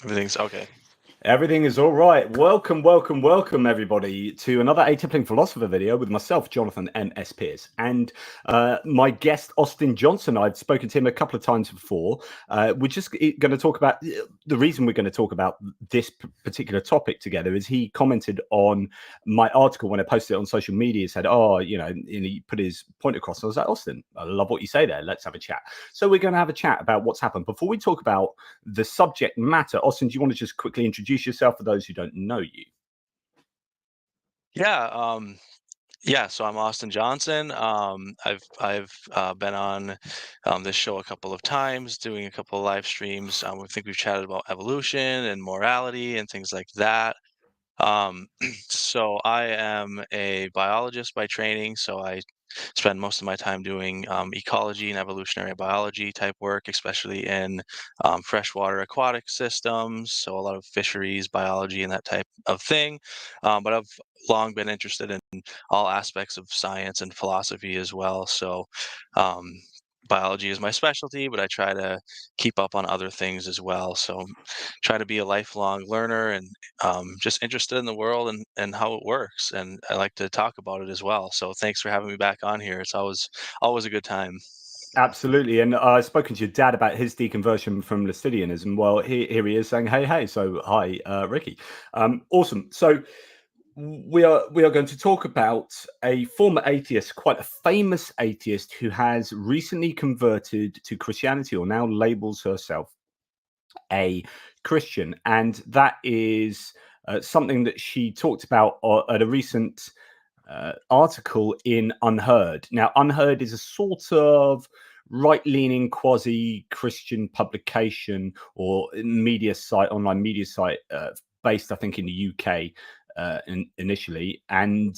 Everything's okay. Everything is all right. Welcome, everybody, to another Atypical Philosopher video with myself, Jonathan M.S. Pierce, and my guest, Austin Johnson. I've spoken to him a couple of times before. We're just going to talk about the reason we're going to talk about this particular topic together is he commented on my article when I posted it on social media, said, and he put his point across. And I was like, Austin, I love what you say there. Let's have a chat. So we're going to have a chat about what's happened. Before we talk about the subject matter, Austin, do you want to just quickly introduce yourself for those who don't know you? Yeah, so I'm Austin Johnson. I've been on this show a couple of times, doing a couple of live streams. I think we've chatted about evolution and morality and things like that. Um, so I am a biologist by training, so I spend most of my time doing ecology and evolutionary biology type work, especially in freshwater aquatic systems, so a lot of fisheries biology and that type of thing. But I've long been interested in all aspects of science and philosophy as well. So um, biology is my specialty, but I try to keep up on other things as well. So try to be a lifelong learner and just interested in the world and how it works. And I like to talk about it as well. So thanks for having me back on here. It's always a good time. Absolutely. And I've spoken to your dad about his deconversion from Lastidianism. Well, here he is saying, hey. So hi, Ricky. Awesome. So we are going to talk about a former atheist, quite a famous atheist, who has recently converted to Christianity, or now labels herself a Christian, and that is something that she talked about at a recent article in Unheard. Now, Unheard is a sort of right-leaning quasi-Christian publication or media site, online media site, based, I think, in the UK initially, and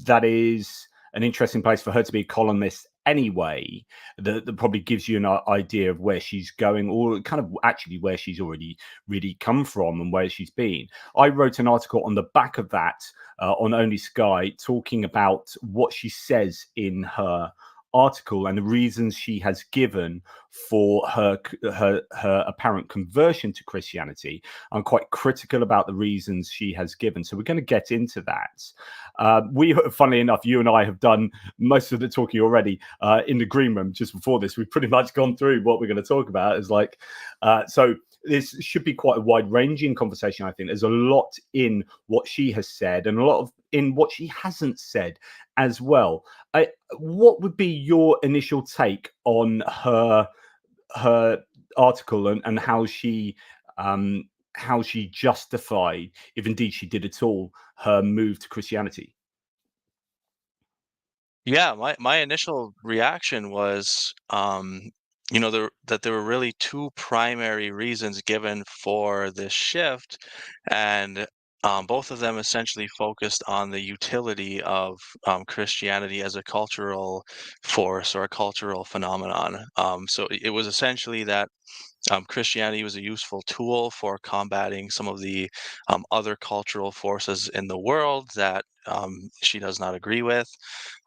that is an interesting place for her to be a columnist anyway. That probably gives you an idea of where she's going, or kind of actually where she's already really come from and where she's been. I wrote an article on the back of that on Only Sky, talking about what she says in her article and the reasons she has given for her apparent conversion to Christianity. I'm quite critical about the reasons she has given, so we're going to get into that. Funnily enough, you and I have done most of the talking already in the green room just before this. We've pretty much gone through what we're going to talk about. Is like so this should be quite a wide-ranging conversation. I think there's a lot in what she has said and a lot in what she hasn't said as well. What would be your initial take on her article and how she justified, if indeed she did at all, her move to Christianity? Yeah, my initial reaction was, that there were really two primary reasons given for this shift, and both of them essentially focused on the utility of Christianity as a cultural force or a cultural phenomenon. So it was essentially that Christianity was a useful tool for combating some of the other cultural forces in the world that she does not agree with.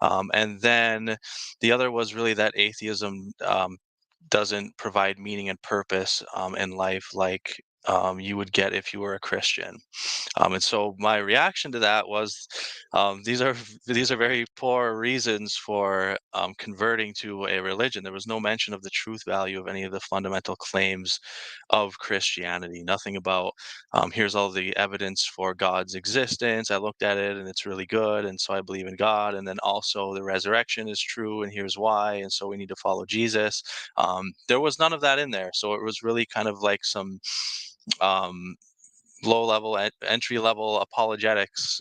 And then the other was really that atheism doesn't provide meaning and purpose in life like you would get if you were a Christian. And so my reaction to that was, these are very poor reasons for converting to a religion. There was no mention of the truth value of any of the fundamental claims of Christianity. Nothing about here's all the evidence for God's existence. I looked at it and it's really good, and so I believe in God. And then also the resurrection is true, and here's why. And so we need to follow Jesus. There was none of that in there, so it was really kind of like some um, low level entry level apologetics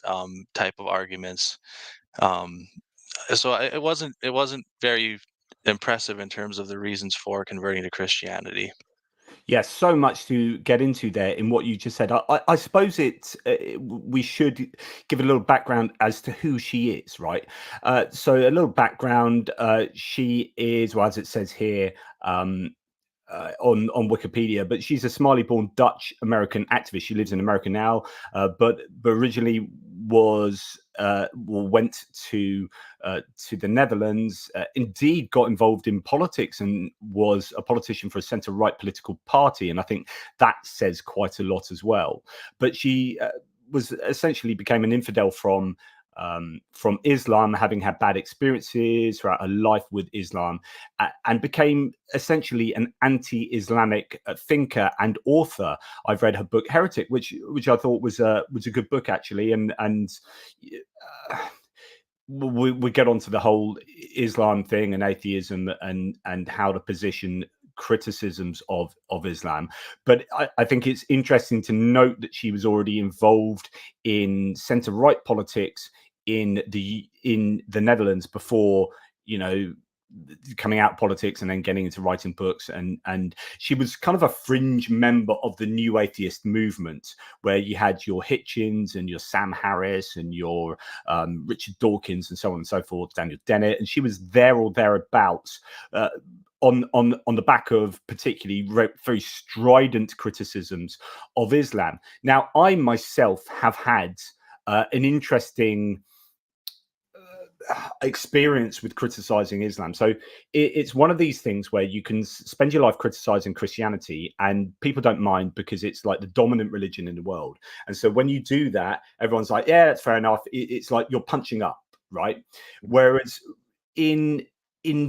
type of arguments. um, it wasn't very impressive in terms of the reasons for converting to Christianity. Yes, so much to get into there in what you just said. I suppose we should give a little background as to who she is, right? So a little background. She is, well, as it says here, on Wikipedia, but she's a Somali-born Dutch American activist. She lives in America now, but originally was went to the Netherlands, indeed got involved in politics and was a politician for a centre-right political party. And I think that says quite a lot as well. But she was essentially became an infidel from Islam, having had bad experiences throughout her life with Islam, and became essentially an anti-Islamic thinker and author. I've read her book Heretic, which I thought was a good book actually, and we get onto the whole Islam thing and atheism and how to position criticisms of Islam. But I think it's interesting to note that she was already involved in centre-right politics in the Netherlands before, coming out politics and then getting into writing books, and she was kind of a fringe member of the New Atheist movement, where you had your Hitchens and your Sam Harris and your Richard Dawkins and so on and so forth, Daniel Dennett, and she was there or thereabouts on the back of particularly very strident criticisms of Islam. Now, I myself have had an interesting experience with criticizing Islam. So it's one of these things where you can spend your life criticizing Christianity and people don't mind because it's like the dominant religion in the world. And so when you do that, everyone's like, yeah, that's fair enough. It's like you're punching up, right? Whereas in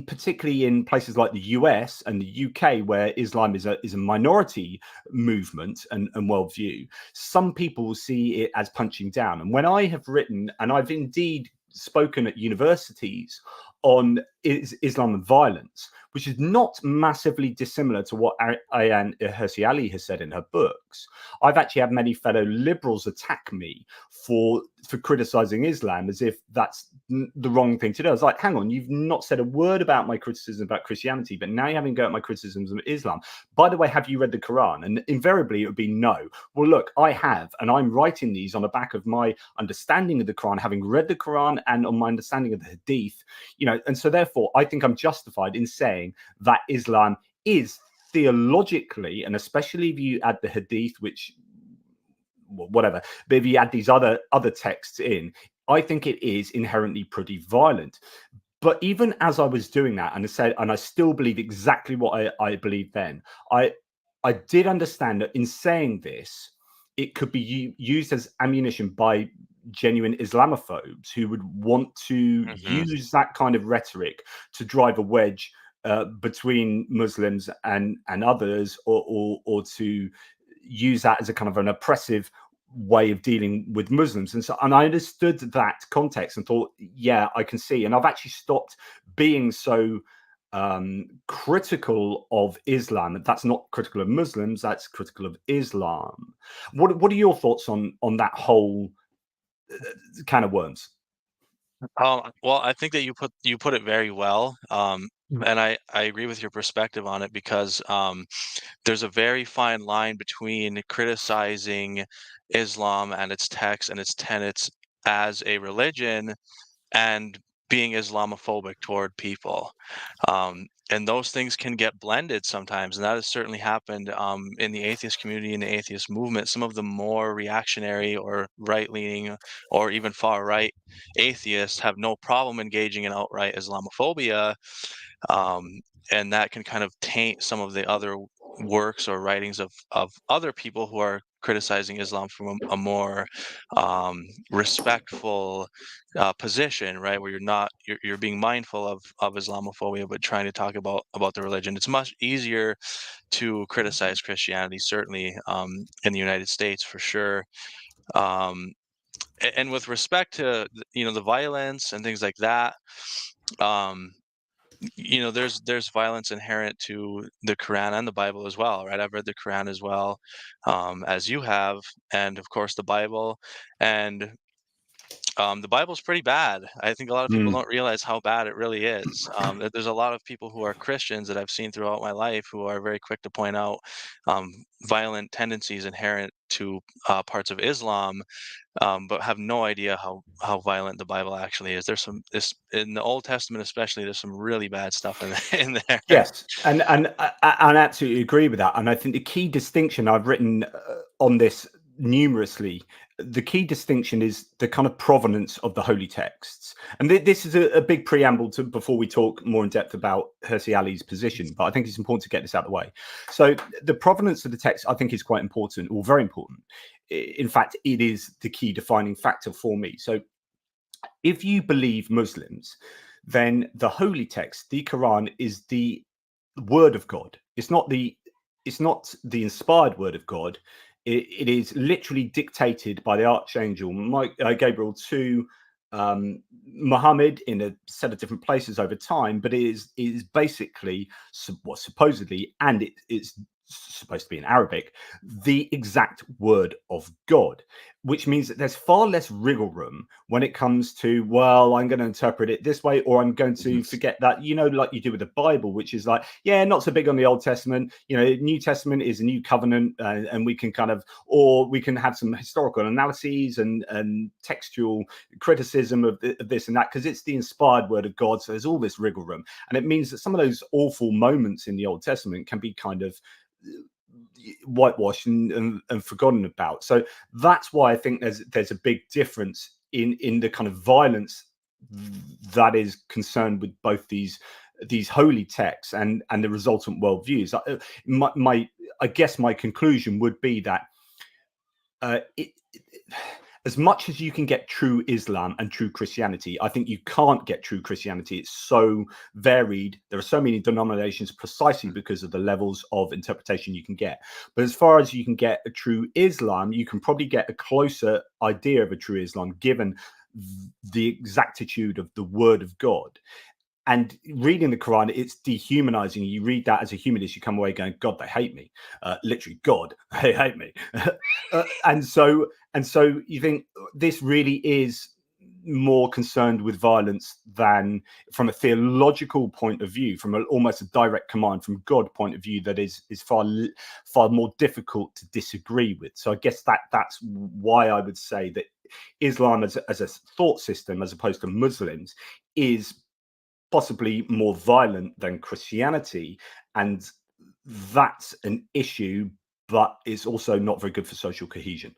particularly in places like the US and the UK, where Islam is a minority movement and worldview, some people see it as punching down. And when I have written, and I've indeed spoken at universities on Islam and violence, which is not massively dissimilar to what Ayaan Hirsi Ali has said in her books. I've actually had many fellow liberals attack me for criticizing Islam as if that's the wrong thing to do. I was like, hang on, you've not said a word about my criticism about Christianity, but now you're having a go at my criticisms of Islam. By the way, have you read the Quran? And invariably it would be no. Well, look, I have, and I'm writing these on the back of my understanding of the Quran, having read the Quran, and on my understanding of the Hadith, and so therefore I think I'm justified in saying that Islam is theologically, and especially if you add the Hadith, which whatever, but if you add these other texts in, I think it is inherently pretty violent. But even as I was doing that, and I still believe exactly what I believed then, I did understand that in saying this, it could be used as ammunition by genuine Islamophobes who would want to use that kind of rhetoric to drive a wedge between Muslims and others, or to use that as a kind of an oppressive way of dealing with Muslims. And I understood that context and thought, yeah, I can see. And I've actually stopped being so critical of Islam. That's not critical of Muslims, that's critical of Islam. What are your thoughts on that whole can of worms? Well, I think that you put it very well, and I agree with your perspective on it because there's a very fine line between criticizing Islam and its texts and its tenets as a religion and being Islamophobic toward people. And those things can get blended sometimes, and that has certainly happened in the atheist community, in the atheist movement. Some of the more reactionary or right-leaning or even far-right atheists have no problem engaging in outright Islamophobia, and that can kind of taint some of the other works or writings of other people who are criticizing Islam from a more respectful position, right? Where you're being mindful of Islamophobia, but trying to talk about the religion. It's much easier to criticize Christianity, certainly in the United States for sure. And with respect to the violence and things like that, um, there's violence inherent to the Quran and the Bible as well, right? I've read the Quran as well, as you have, and of course the Bible, and the Bible's pretty bad. I think a lot of people don't realize how bad it really is. There's a lot of people who are Christians that I've seen throughout my life who are very quick to point out violent tendencies inherent to parts of Islam, but have no idea how violent the Bible actually is. There's in the Old Testament, especially. There's some really bad stuff in there. Yes, and I absolutely agree with that. And I think the key distinction, I've written on this numerously, the key distinction is the kind of provenance of the holy texts. And this is a big preamble to before we talk more in depth about Hirsi Ali's position, but I think it's important to get this out of the way. So the provenance of the text, I think, is quite important, or very important. In fact, it is the key defining factor for me. So if you believe Muslims, then the holy text, the Quran, is the word of God. It's not the inspired word of God. It is literally dictated by the archangel Gabriel to Muhammad in a set of different places over time, but it is basically what supposedly, and it's supposed to be in Arabic, the exact word of God, which means that there's far less wriggle room when it comes to, well, I'm going to interpret it this way, or I'm going to forget that, like you do with the Bible, which is like, yeah, not so big on the Old Testament. New Testament is a new covenant, and we can or we can have some historical analyses and textual criticism of this and that, because it's the inspired word of God. So there's all this wriggle room. And it means that some of those awful moments in the Old Testament can be kind of whitewashed and forgotten about. So that's why I think there's a big difference in the kind of violence that is concerned with both these holy texts and the resultant worldviews. I guess my conclusion would be that as much as you can get true Islam and true Christianity, I think you can't get true Christianity. It's so varied. There are so many denominations precisely because of the levels of interpretation you can get. But as far as you can get a true Islam, you can probably get a closer idea of a true Islam given the exactitude of the word of God. And reading the Quran, it's dehumanizing. You read that as a humanist, you come away going, God, they hate me. Literally, God, they hate me. And so you think this really is more concerned with violence than from a theological point of view, from almost a direct command from God point of view, that is far more difficult to disagree with. So I guess that's why I would say that Islam as a thought system, as opposed to Muslims, is possibly more violent than Christianity, and that's an issue, but it's also not very good for social cohesion.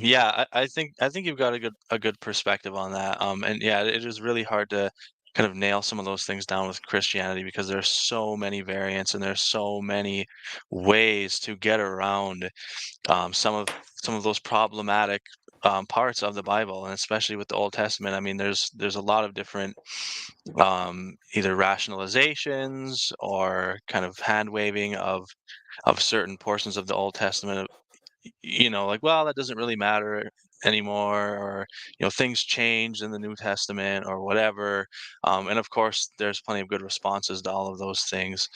Yeah, I think you've got a good perspective on that. And yeah, it is really hard to kind of nail some of those things down with Christianity because there's so many variants and there's so many ways to get around some of those problematic parts of the Bible, and especially with the Old Testament. I mean, there's a lot of different either rationalizations or kind of hand waving of certain portions of the Old Testament. Like, well, that doesn't really matter anymore, or things changed in the New Testament or whatever. And of course, there's plenty of good responses to all of those things,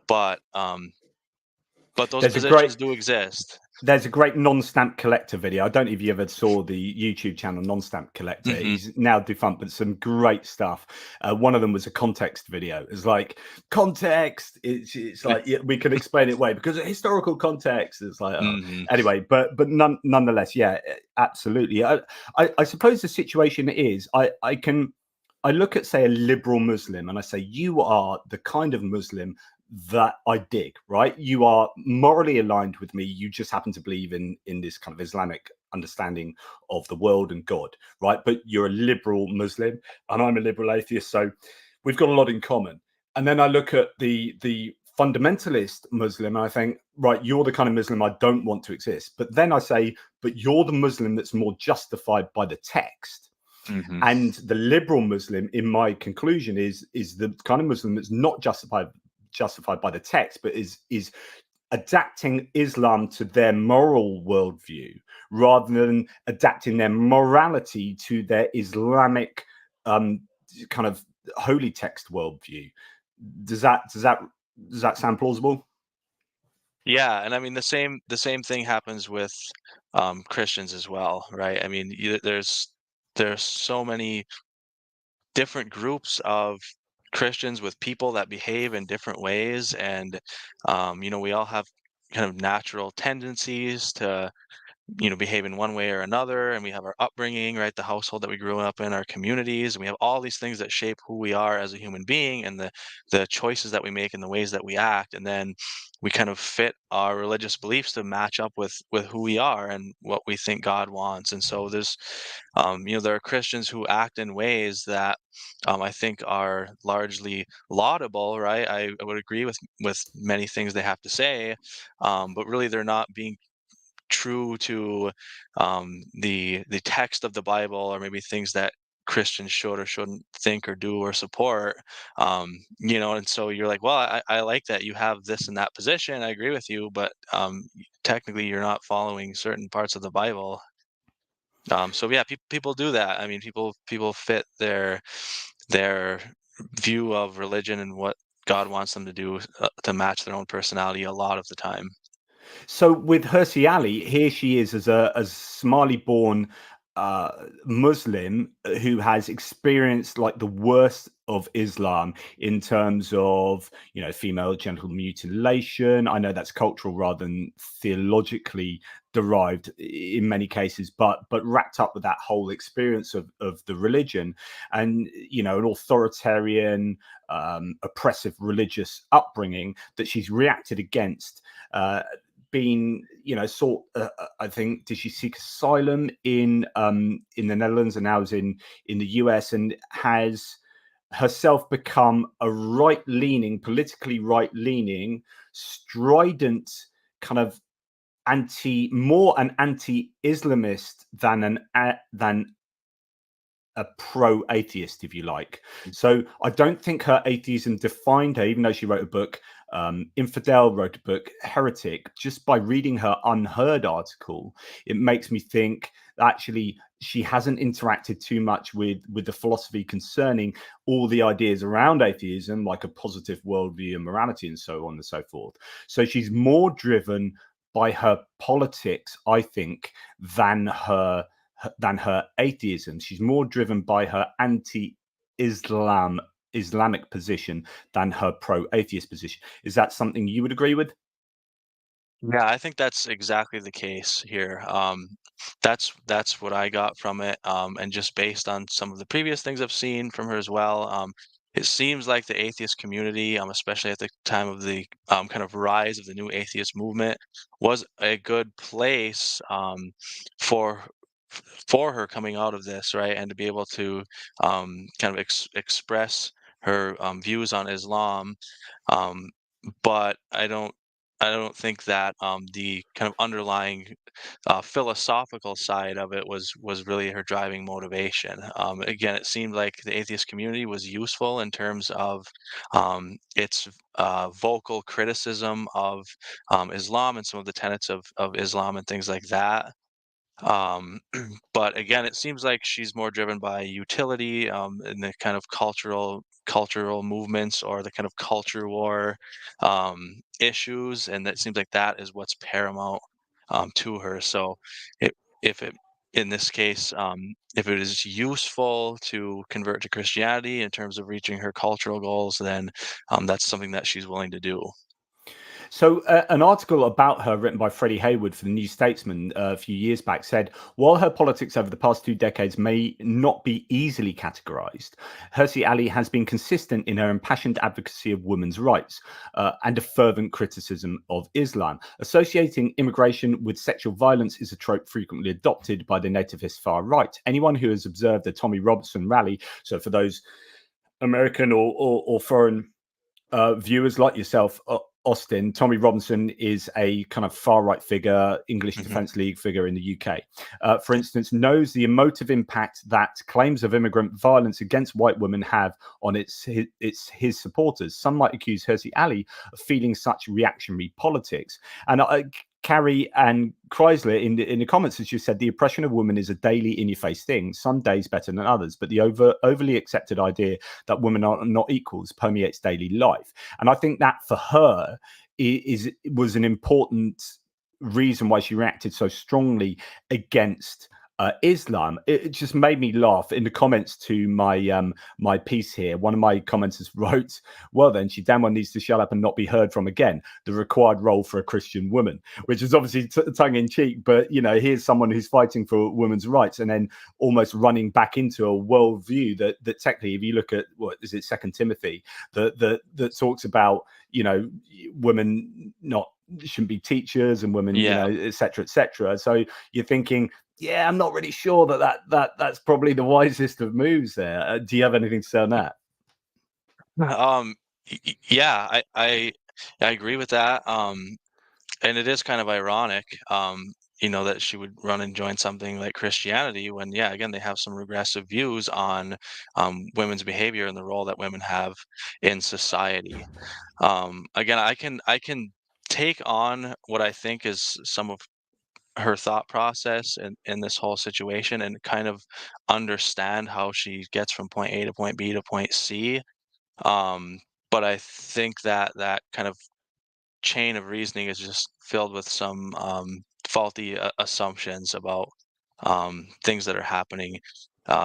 but those There's a great positions do exist. There's a great non-stamp collector video. I don't know if you ever saw the YouTube channel Non-Stamp Collector. Hmm. He's now defunct, but some great stuff. One of them was a context video. It's like context. It's like, yeah, we can explain it away because of historical context. It's like, Hmm. anyway, but nonetheless, yeah, absolutely. I suppose the situation is I look at, say, a liberal Muslim and I say, you are the kind of Muslim that I dig, right? You are morally aligned with me. You just happen to believe in this kind of Islamic understanding of the world and God, right? But you're a liberal Muslim and I'm a liberal atheist, so we've got a lot in common. And then I look at the fundamentalist Muslim and I think, right, you're the kind of Muslim I don't want to exist. But then I say, but you're the Muslim that's more justified by the text. Hmm. And the liberal Muslim, in my conclusion, is the kind of Muslim that's not justified by the text, but is adapting Islam to their moral worldview rather than adapting their morality to their Islamic kind of holy text worldview. Does that sound plausible? Yeah, and I mean the same thing happens with Christians as well, right? I mean, there's so many different groups of Christians with people that behave in different ways, and we all have kind of natural tendencies to behave in one way or another, and we have our upbringing, right? The household that we grew up in, our communities, and we have all these things that shape who we are as a human being, and the choices that we make and the ways that we act, and then we kind of fit our religious beliefs to match up with who we are and what we think God wants. And so there are Christians who act in ways that I think are largely laudable, right? I would agree with many things they have to say, but really they're not being true to the text of the Bible, or maybe things that Christians should or shouldn't think or do or support. And so you're like, well, I like that you have this and that position. I agree with you, but technically you're not following certain parts of the Bible. So yeah, people do that. I mean, people fit their view of religion and what God wants them to do to match their own personality a lot of the time. So with Hirsi Ali, here she is as a Somali-born Muslim who has experienced like the worst of Islam in terms of female genital mutilation. I know that's cultural rather than theologically derived in many cases, but wrapped up with that whole experience of the religion, and an authoritarian, oppressive religious upbringing that she's reacted against. Been sought I think, did she seek asylum in the Netherlands, and now is in the US, and has herself become a politically right-leaning, strident kind of more an anti-Islamist than a pro-atheist, if you like. So I don't think her atheism defined her, even though she wrote a book, Infidel, wrote a book, Heretic. Just by reading her Unheard article, it makes me think that actually she hasn't interacted too much with the philosophy concerning all the ideas around atheism, like a positive worldview and morality and so on and so forth. So she's more driven by her politics, I think, than her atheism. She's more driven by her Islamic position than her pro-atheist position. Is that something you would agree with? Yeah, I think that's exactly the case here. That's what I got from it, and just based on some of the previous things I've seen from her as well. It seems like the atheist community, especially at the time of the kind of rise of the new atheist movement, was a good place for for her coming out of this, right, and to be able to kind of express her views on Islam. Um, but I don't think that the kind of underlying philosophical side of it was really her driving motivation. Again, it seemed like the atheist community was useful in terms of its vocal criticism of Islam and some of the tenets of Islam and things like that. Um, but again, it seems like she's more driven by utility, and the kind of cultural movements, or the kind of culture war issues, and that seems like that is what's paramount to her. So, it, if it in this case, if it is useful to convert to Christianity in terms of reaching her cultural goals, then that's something that she's willing to do. So, an article about her written by Freddie Hayward for the New Statesman a few years back said, while her politics over the past 2 decades may not be easily categorized, Hirsi Ali has been consistent in her impassioned advocacy of women's rights and a fervent criticism of Islam. Associating immigration with sexual violence is a trope frequently adopted by the nativist far right. Anyone who has observed the Tommy Robinson rally, so for those American or foreign viewers like yourself, Austin, Tommy Robinson is a kind of far right figure, English Hmm. Defence League figure in the UK. For instance, knows the emotive impact that claims of immigrant violence against white women have on his supporters. Some might accuse Hirsi Ali of feeding such reactionary politics. And Carrie and Chrysler in the comments has just said the oppression of women is a daily in-your-face thing, some days better than others, but the overly accepted idea that women are not equals permeates daily life. And I think that for her was an important reason why she reacted so strongly against Islam, it just made me laugh. In the comments to my piece here, one of my commenters wrote, "Well, then she damn well needs to shut up and not be heard from again. The required role for a Christian woman," which is obviously tongue in cheek, but here's someone who's fighting for women's rights and then almost running back into a worldview that technically, if you look at what is it, Second Timothy, that talks about women not shouldn't be teachers and women, Yeah. et cetera, et cetera. So you're thinking, yeah, I'm not really sure that's probably the wisest of moves there. Do you have anything to say on that? Yeah, I agree with that. And it is kind of ironic, that she would run and join something like Christianity when, yeah, again, they have some regressive views on women's behavior and the role that women have in society. Again, I can take on what I think is some of her thought process in this whole situation and kind of understand how she gets from point A to point B to point C. Um, but I think that that kind of chain of reasoning is just filled with some faulty assumptions about things that are happening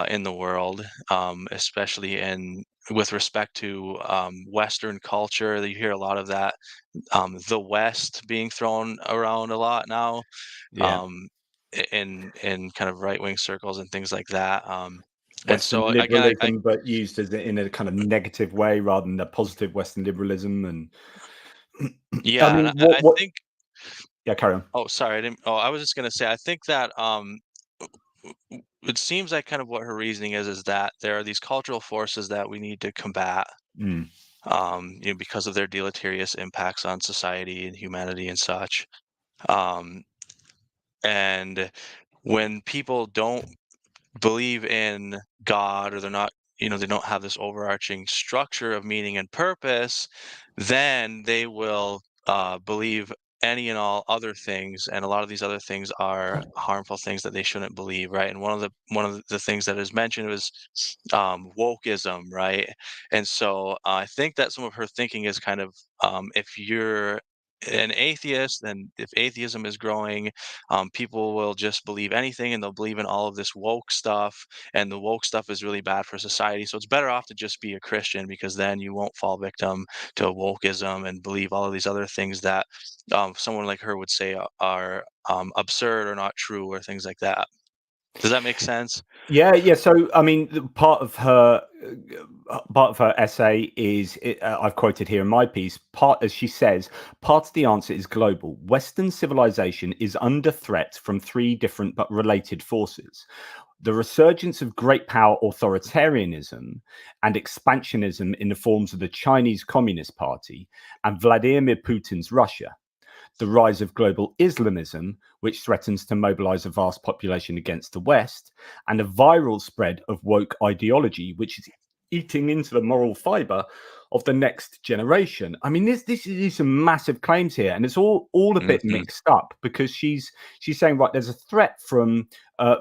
in the world, especially in with respect to Western culture. You hear a lot of that, the West being thrown around a lot now, Yeah. um, in kind of right wing circles and things like that. And Western so again, I liberalism, but used as in a kind of negative way rather than a positive Western liberalism. And I yeah, and mean, I what? think. Yeah, carry on. Oh, sorry, I didn't. Oh, I was just gonna say, I think that it seems like kind of what her reasoning is that there are these cultural forces that we need to combat, Mm, because of their deleterious impacts on society and humanity and such. Um, and when people don't believe in God or they're not, they don't have this overarching structure of meaning and purpose, then they will believe any and all other things, and a lot of these other things are harmful things that they shouldn't believe, right? And one of the things that is mentioned was wokeism, right? And so I think that some of her thinking is kind of, if you're an atheist, then if atheism is growing, people will just believe anything and they'll believe in all of this woke stuff, and the woke stuff is really bad for society. So it's better off to just be a Christian because then you won't fall victim to wokeism and believe all of these other things that someone like her would say are absurd or not true or things like that. Does that make sense? yeah, yeah. So, I mean, part of her essay is I've quoted here in my piece. As she says, part of the answer is global. Western civilization is under threat from three different but related forces: the resurgence of great power authoritarianism and expansionism in the forms of the Chinese Communist Party and Vladimir Putin's Russia; the rise of global Islamism, which threatens to mobilize a vast population against the West; and the viral spread of woke ideology, which is eating into the moral fiber of the next generation. I mean, this is some massive claims here, and it's all a bit Hmm. mixed up because she's saying, right, there's a threat from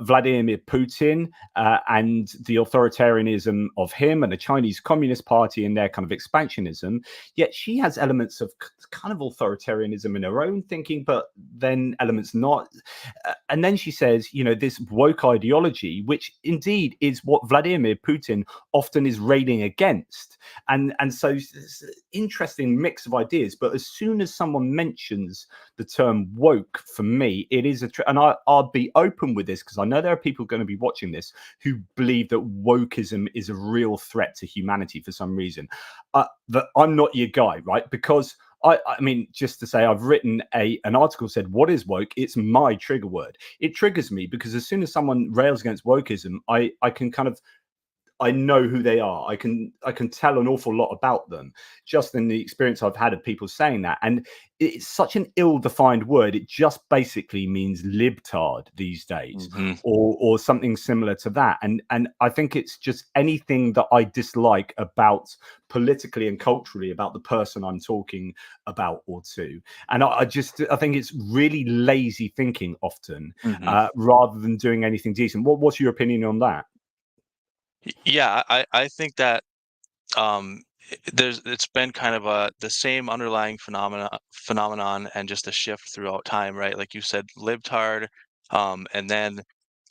Vladimir Putin and the authoritarianism of him and the Chinese Communist Party and their kind of expansionism. Yet she has elements of kind of authoritarianism in her own thinking, but then elements not. And then she says, this woke ideology, which indeed is what Vladimir Putin often is railing against. And so it's an interesting mix of ideas. But as soon as someone mentions the term woke, for me, it is and I'll be open with this because I know there are people going to be watching this who believe that wokeism is a real threat to humanity for some reason. That I'm not your guy, right? Because I mean, just to say, I've written an article said, "What is woke?" It's my trigger word. It triggers me because as soon as someone rails against wokeism, I can kind of I know who they are. I can tell an awful lot about them just in the experience I've had of people saying that. And it's such an ill-defined word. It just basically means libtard these days, Hmm. or something similar to that. And I think it's just anything that I dislike about politically and culturally about the person I'm talking about or to. And I think it's really lazy thinking often, Hmm. rather than doing anything decent. What's your opinion on that? Yeah, I think that um, it's been kind of the same underlying phenomenon and just a shift throughout time, right? Like you said, libtard, and then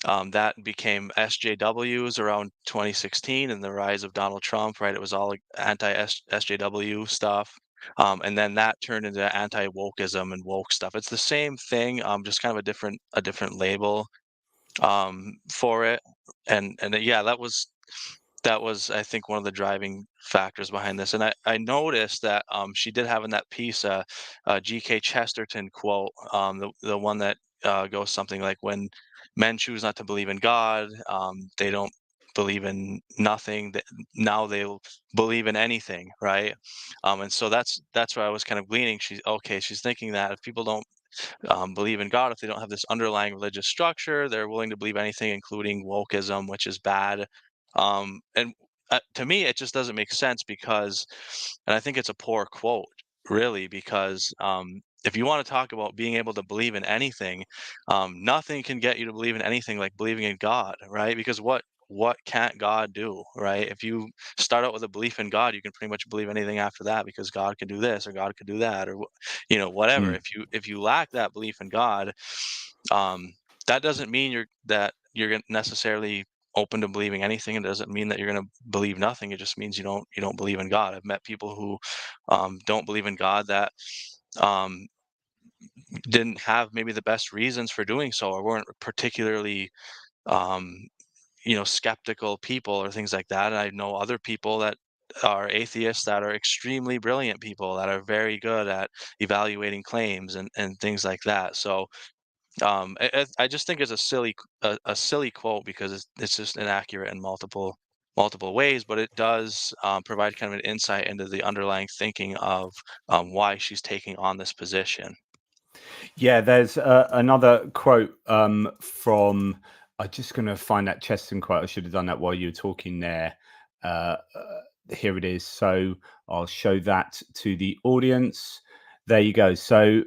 That became SJWs around 2016 and the rise of Donald Trump, right? It was all like anti-SJW stuff. And then that turned into anti-wokeism and woke stuff. It's the same thing, just kind of a different label for it. And yeah, that was, I think, one of the driving factors behind this. And I noticed that she did have in that piece a G.K. Chesterton quote, the one that goes something like, "When men choose not to believe in God, they don't believe in nothing. Now they'll believe in anything, right?" And so that's where I was kind of gleaning. She's thinking that if people don't believe in God, if they don't have this underlying religious structure, they're willing to believe anything, including wokeism, which is bad. And to me, it just doesn't make sense because, and I think it's a poor quote, really, because if you want to talk about being able to believe in anything, nothing can get you to believe in anything like believing in God, right? Because what can't God do, right? If you start out with a belief in God, you can pretty much believe anything after that because God can do this or God can do that or whatever. Mm. If you lack that belief in God, um, that doesn't mean you're necessarily open to believing anything. It doesn't mean that you're going to believe nothing. It just means you don't believe in God. I've met people who don't believe in God that um, didn't have maybe the best reasons for doing so, or weren't particularly um, skeptical people or things like that. And I know other people that are atheists that are extremely brilliant people that are very good at evaluating claims and things like that. So I just think it's a silly quote because it's just inaccurate in multiple ways, but it does provide kind of an insight into the underlying thinking of why she's taking on this position. Yeah, there's another quote from. I'm just going to find that Chesterton quote. I should have done that while you were talking there. Here it is. So I'll show that to the audience. There you go. So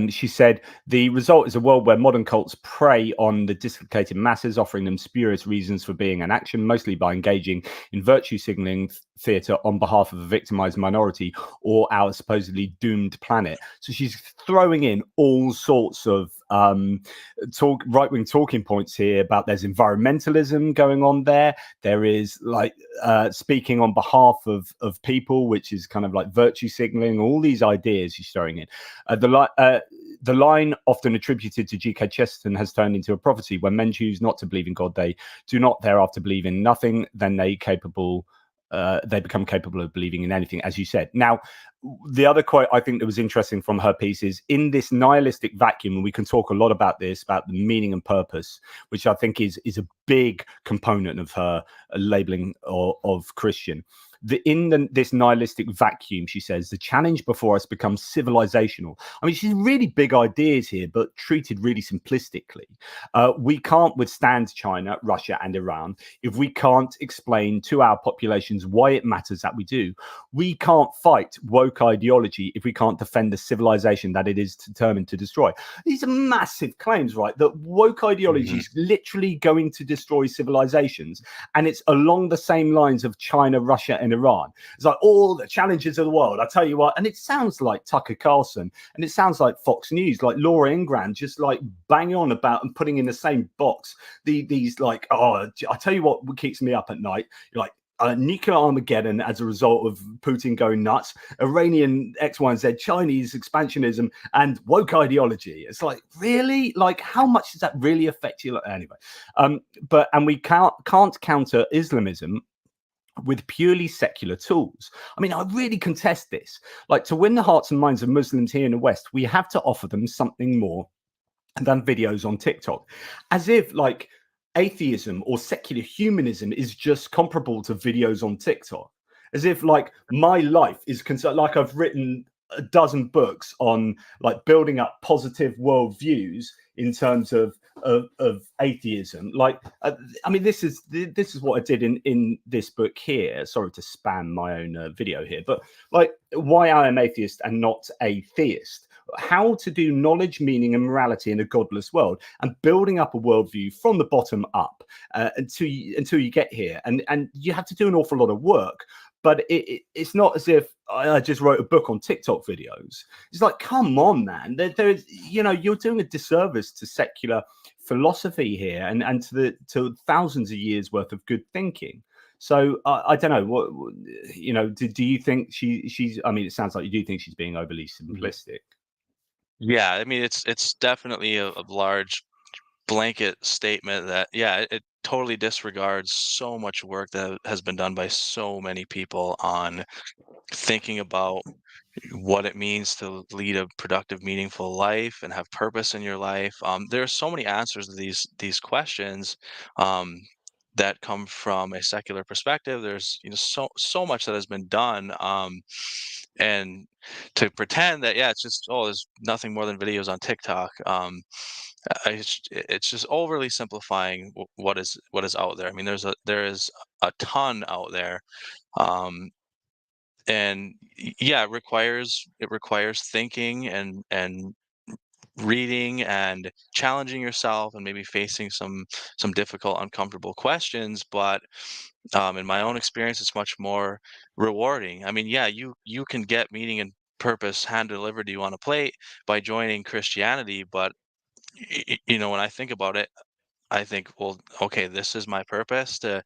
she said, the result is a world where modern cults prey on the dislocated masses, offering them spurious reasons for being in action, mostly by engaging in virtue signaling theatre on behalf of a victimized minority or our supposedly doomed planet. So she's throwing in all sorts of right-wing talking points here about there's environmentalism going on there. There is like speaking on behalf of people, which is kind of like virtue signaling, all these ideas she's throwing in. The line often attributed to G.K. Chesterton has turned into a prophecy. When men choose not to believe in God, they do not thereafter believe in nothing. Then they become capable of believing in anything, as you said. Now, the other quote I think that was interesting from her piece is, in this nihilistic vacuum, and we can talk a lot about this, about the meaning and purpose, which I think is a big component of her labeling of Christian. This nihilistic vacuum, she says, the challenge before us becomes civilizational. I mean, she's really big ideas here, but treated really simplistically. We can't withstand China, Russia, and Iran if we can't explain to our populations why it matters that we do. We can't fight woke ideology if we can't defend the civilization that it is determined to destroy. These are massive claims, right? That woke ideology is literally going to destroy civilizations. And it's along the same lines of China, Russia, and Iran. It's like all the challenges of the world. I tell you what, and it sounds like Tucker Carlson, and it sounds like Fox News, like Laura Ingraham, just like banging on about and putting in the same box these like, oh, I tell you what keeps me up at night. Like, nuclear Armageddon as a result of Putin going nuts, Iranian X, Y, and Z, Chinese expansionism, and woke ideology. It's like, really? Like, how much does that really affect you? Anyway, and we can't counter Islamism with purely secular tools. I mean, I really contest this. Like, to win the hearts and minds of Muslims here in the West, we have to offer them something more than videos on TikTok. As if, like, atheism or secular humanism is just comparable to videos on TikTok. As if, like, my life is concerned, like, I've written a dozen books on, like, building up positive worldviews in terms of atheism. Like, I mean, this is what I did in this book here. Sorry to spam my own video here, but like, why I am atheist and not a theist. How to do knowledge, meaning, and morality in a godless world, and building up a worldview from the bottom up until you get here. And you have to do an awful lot of work. but it's not as if I just wrote a book on TikTok videos. It's like, come on, man. There is, you're doing a disservice to secular philosophy here, and to thousands of years worth of good thinking. So I don't know do you think she's? I mean, it sounds like you do think she's being overly Mhm. simplistic. Yeah, I mean, it's definitely a large blanket statement that, yeah, it totally disregards so much work that has been done by so many people on thinking about what it means to lead a productive, meaningful life and have purpose in your life. There are so many answers to these questions um, that come from a secular perspective. There's so much that has been done, and to pretend that, yeah, it's just, oh, there's nothing more than videos on TikTok. It's just overly simplifying what is out there. I mean, there is a ton out there. Um, and yeah, it requires thinking and reading and challenging yourself and maybe facing some difficult, uncomfortable questions. But in my own experience, it's much more rewarding. I mean, yeah, you can get meaning and purpose hand delivered to you on a plate by joining Christianity, but when I think about it, I think, well, okay, this is my purpose to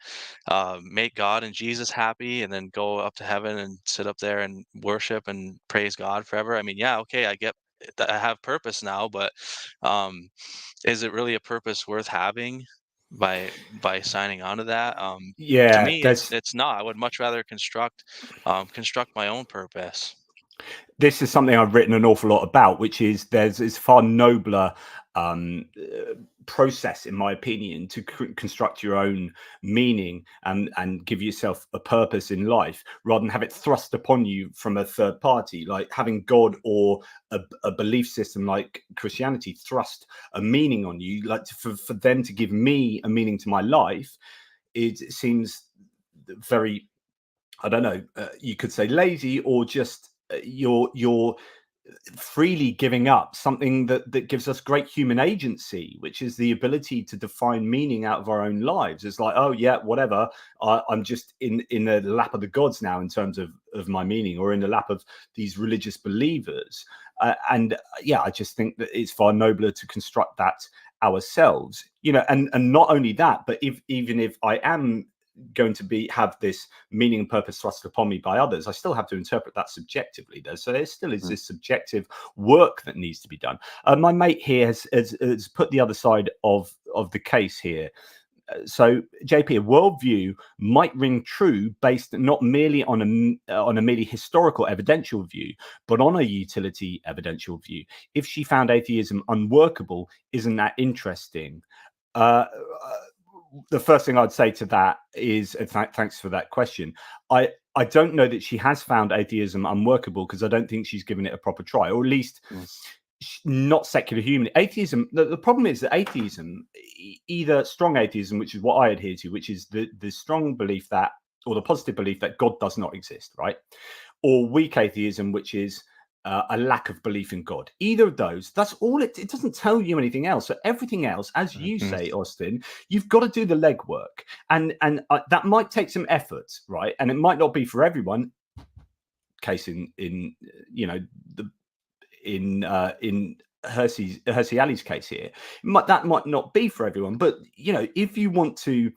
make God and Jesus happy, and then go up to heaven and sit up there and worship and praise God forever. I mean, yeah, okay, I get that I have purpose now, but um, is it really a purpose worth having by signing on to that? To Yeah, me, it's there's it's not. I would much rather construct my own purpose. this is something I've written an awful lot about, which is there's this far nobler process, in my opinion, to construct your own meaning and give yourself a purpose in life, rather than have it thrust upon you from a third party, like having God or a belief system like Christianity thrust a meaning on you, like for them to give me a meaning to my life. It seems very, I don't know, you could say lazy, or just you're freely giving up something that gives us great human agency, which is the ability to define meaning out of our own lives. It's like, oh yeah, whatever. I'm just in the lap of the gods now in terms of my meaning, or in the lap of these religious believers. And yeah, I just think that it's far nobler to construct that ourselves. And not only that, but even if I am going to have this meaning and purpose thrust upon me by others, I still have to interpret that subjectively, though. So there still is Mm. this subjective work that needs to be done. My mate here has put the other side of the case here. So JP, a worldview might ring true based not merely on a merely historical evidential view, but on a utility evidential view. If she found atheism unworkable, isn't that interesting? Uh, the first thing I'd say to that is, thanks for that question. I don't know that she has found atheism unworkable, because I don't think she's given it a proper try, or at least Mm. not secular human atheism. The problem is that atheism, either strong atheism, which is what I adhere to, which is the strong belief that, or the positive belief that God does not exist, right? Or weak atheism, which is a lack of belief in God. Either of those, that's all it doesn't tell you anything else. So everything else, as you Mhm. say, Austin, you've got to do the legwork. And that might take some effort, right? And it might not be for everyone. Case in the in Hirsi Ali's case here, that might not be for everyone. But if you want to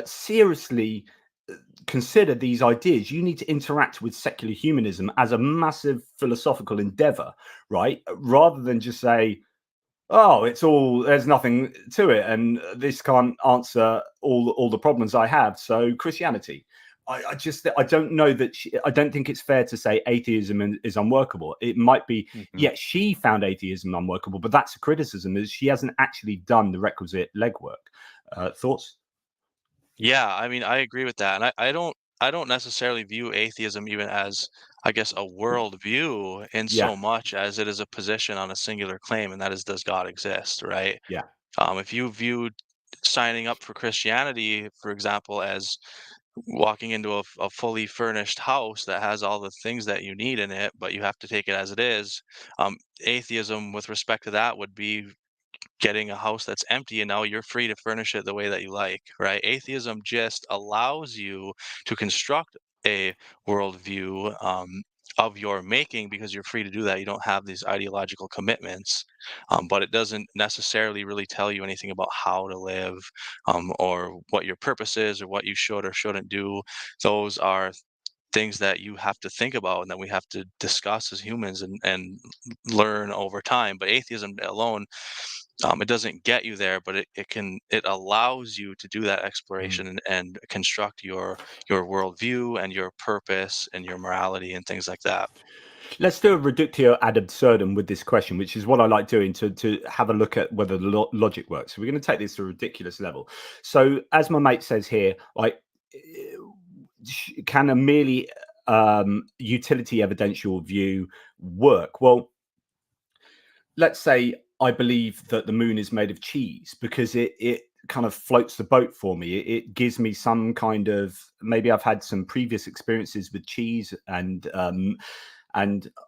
seriously consider these ideas, you need to interact with secular humanism as a massive philosophical endeavor, right? Rather than just say, oh, there's nothing to it, and this can't answer all the problems I have, so Christianity. I don't know that I don't think it's fair to say atheism is unworkable. It might be, Mhm. yeah, she found atheism unworkable, but that's a criticism, is she hasn't actually done the requisite legwork. Thoughts? Yeah, I mean, I agree with that, and I don't necessarily view atheism even as, I guess, a worldview in Yeah, so much as it is a position on a singular claim, and that is, does God exist, right? yeah. If you viewed signing up for Christianity, for example, as walking into a fully furnished house that has all the things that you need in it, but you have to take it as it is, atheism with respect to that would be getting a house that's empty, and now you're free to furnish it the way that you like, right? Atheism just allows you to construct a worldview of your making because you're free to do that. You don't have these ideological commitments, but it doesn't necessarily really tell you anything about how to live, or what your purpose is or what you should or shouldn't do. Those are things that you have to think about and that we have to discuss as humans and learn over time. But atheism alone, it doesn't get you there, but it allows you to do that Mm. exploration and construct your worldview and your purpose and your morality and things like that. Let's do a reductio ad absurdum with this question, which is what I like doing to have a look at whether the logic works. So we're going to take this to a ridiculous level. So, as my mate says here, like, can a merely utility evidential view work? Well, let's say I believe that the moon is made of cheese because it kind of floats the boat for me. It gives me some kind of, maybe I've had some previous experiences with cheese and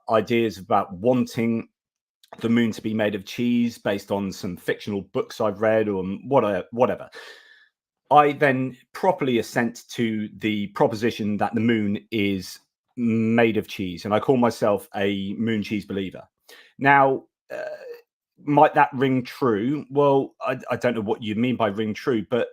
ideas about wanting the moon to be made of cheese based on some fictional books I've read or whatever. I then properly assent to the proposition that the moon is made of cheese, and I call myself a moon cheese believer. Now, might that ring true? Well, I don't know what you mean by ring true, but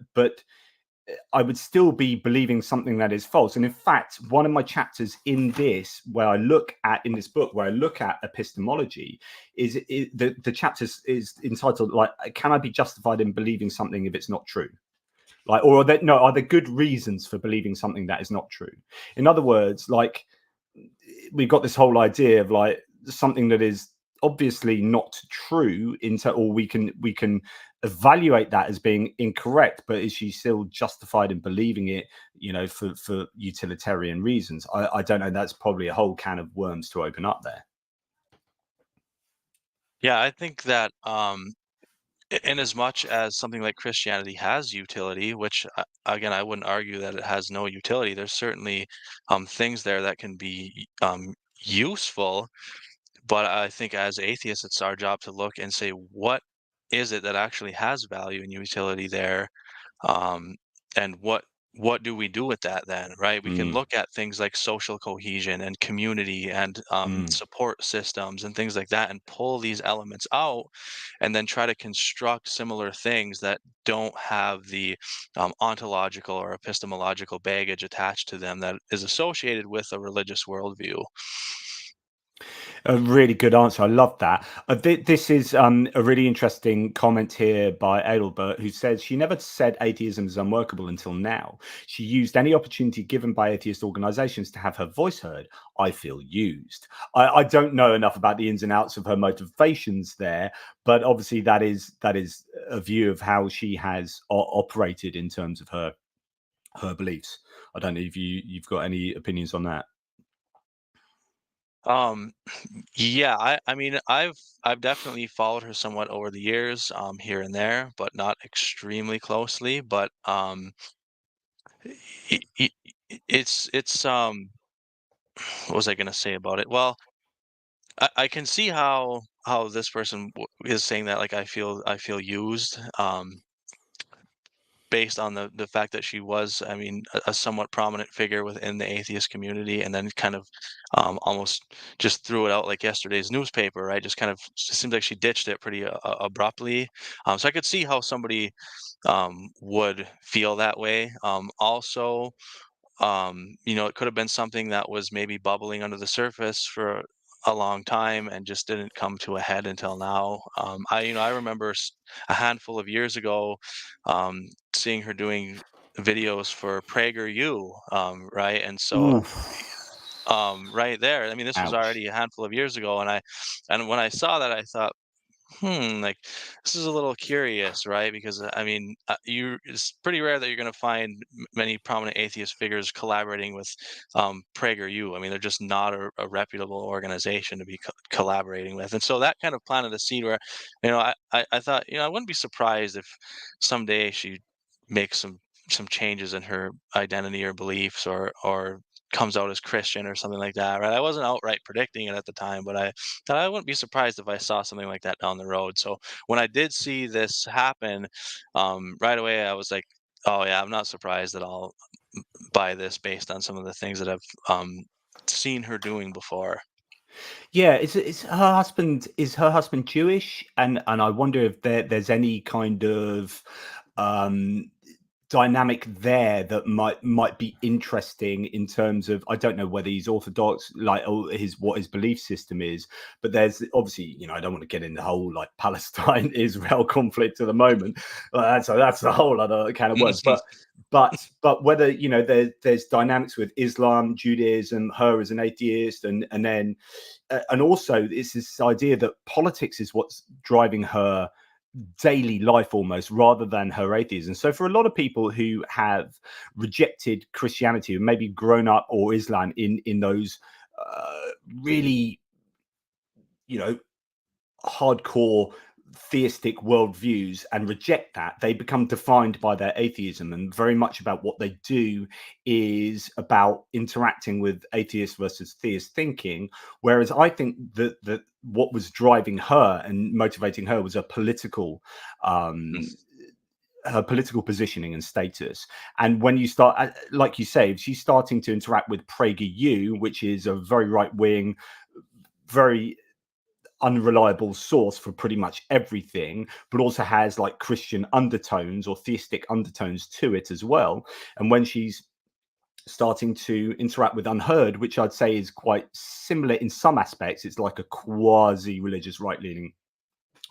I would still be believing something that is false. And in fact, one of my chapters in this, where I look at in this book, where I look at epistemology, the chapter is entitled like, "Can I be justified in believing something if it's not true?" Like, or are there good reasons for believing something that is not true? In other words, like, we've got this whole idea of like something that is obviously not true into, or we can evaluate that as being incorrect, but is she still justified in believing it, for utilitarian reasons? I don't know. That's probably a whole can of worms to open up there. Yeah, I think that in as much as something like Christianity has utility, which again, I wouldn't argue that it has no utility. There's certainly things there that can be useful, but I think as atheists, it's our job to look and say, what is it that actually has value and utility there? Um, and what do we do with that then, right? We can Mm, look at things like social cohesion and community and mm. support systems and things like that and pull these elements out and then try to construct similar things that don't have the ontological or epistemological baggage attached to them that is associated with a religious worldview. A really good answer. I love that. This is a really interesting comment here by Adelbert, who says she never said atheism is unworkable until now. She used any opportunity given by atheist organizations to have her voice heard. I feel used. I don't know enough about the ins and outs of her motivations there, but obviously that is a view of how she has operated in terms of her beliefs. I don't know if you've got any opinions on that. Um, yeah, I mean, I've definitely followed her somewhat over the years, here and there, but not extremely closely. But i i it's what was I gonna say about it? Well, I can see how this person is saying that, like, I feel used, based on the fact that she was, I mean, a somewhat prominent figure within the atheist community, and then kind of almost just threw it out like yesterday's newspaper, right? Just kind of it seems like she ditched it pretty abruptly. So I could see how somebody would feel that way. Also, it could have been something that was maybe bubbling under the surface for a long time and just didn't come to a head until now. I remember a handful of years ago, seeing her doing videos for PragerU, right? And so, Oof. right there, I mean, this was Ouch. already a handful of years ago, and when I saw that, I thought, like, this is a little curious, right? Because I mean, it's pretty rare that you're going to find many prominent atheist figures collaborating with PragerU. I mean, they're just not a reputable organization to be collaborating with, and so that kind of planted a seed where, I thought, I wouldn't be surprised if someday she makes some changes in her identity or beliefs, or comes out as Christian or something like that, right? I wasn't outright predicting it at the time, but I wouldn't be surprised if I saw something like that down the road. So when I did see this happen, right away I was like, "Oh yeah, I'm not surprised at all." by this based on some of the things that I've seen her doing before. Yeah, is her husband Jewish? And I wonder if there's any kind of um dynamic there that might be interesting in terms of, I don't know whether he's Orthodox, like, or what his belief system is, but there's obviously, I don't want to get in the whole like Palestine Israel conflict at the moment. That's a whole other can of worms. But whether there's dynamics with Islam, Judaism, her as an atheist, and then and also it's this idea that politics is what's driving her daily life almost, rather than her atheism. So for a lot of people who have rejected Christianity and maybe grown up, or Islam, in those really hardcore theistic worldviews, and reject that, they become defined by their atheism, and very much about what they do is about interacting with atheist versus theist thinking. Whereas I think that what was driving her and motivating her was a political her political positioning and status. And when you start, like you say, she's starting to interact with PragerU, which is a very right wing, very unreliable source for pretty much everything, but also has like Christian undertones or theistic undertones to it as well. And when she's starting to interact with Unheard, which I'd say is quite similar in some aspects, it's like a quasi-religious right-leaning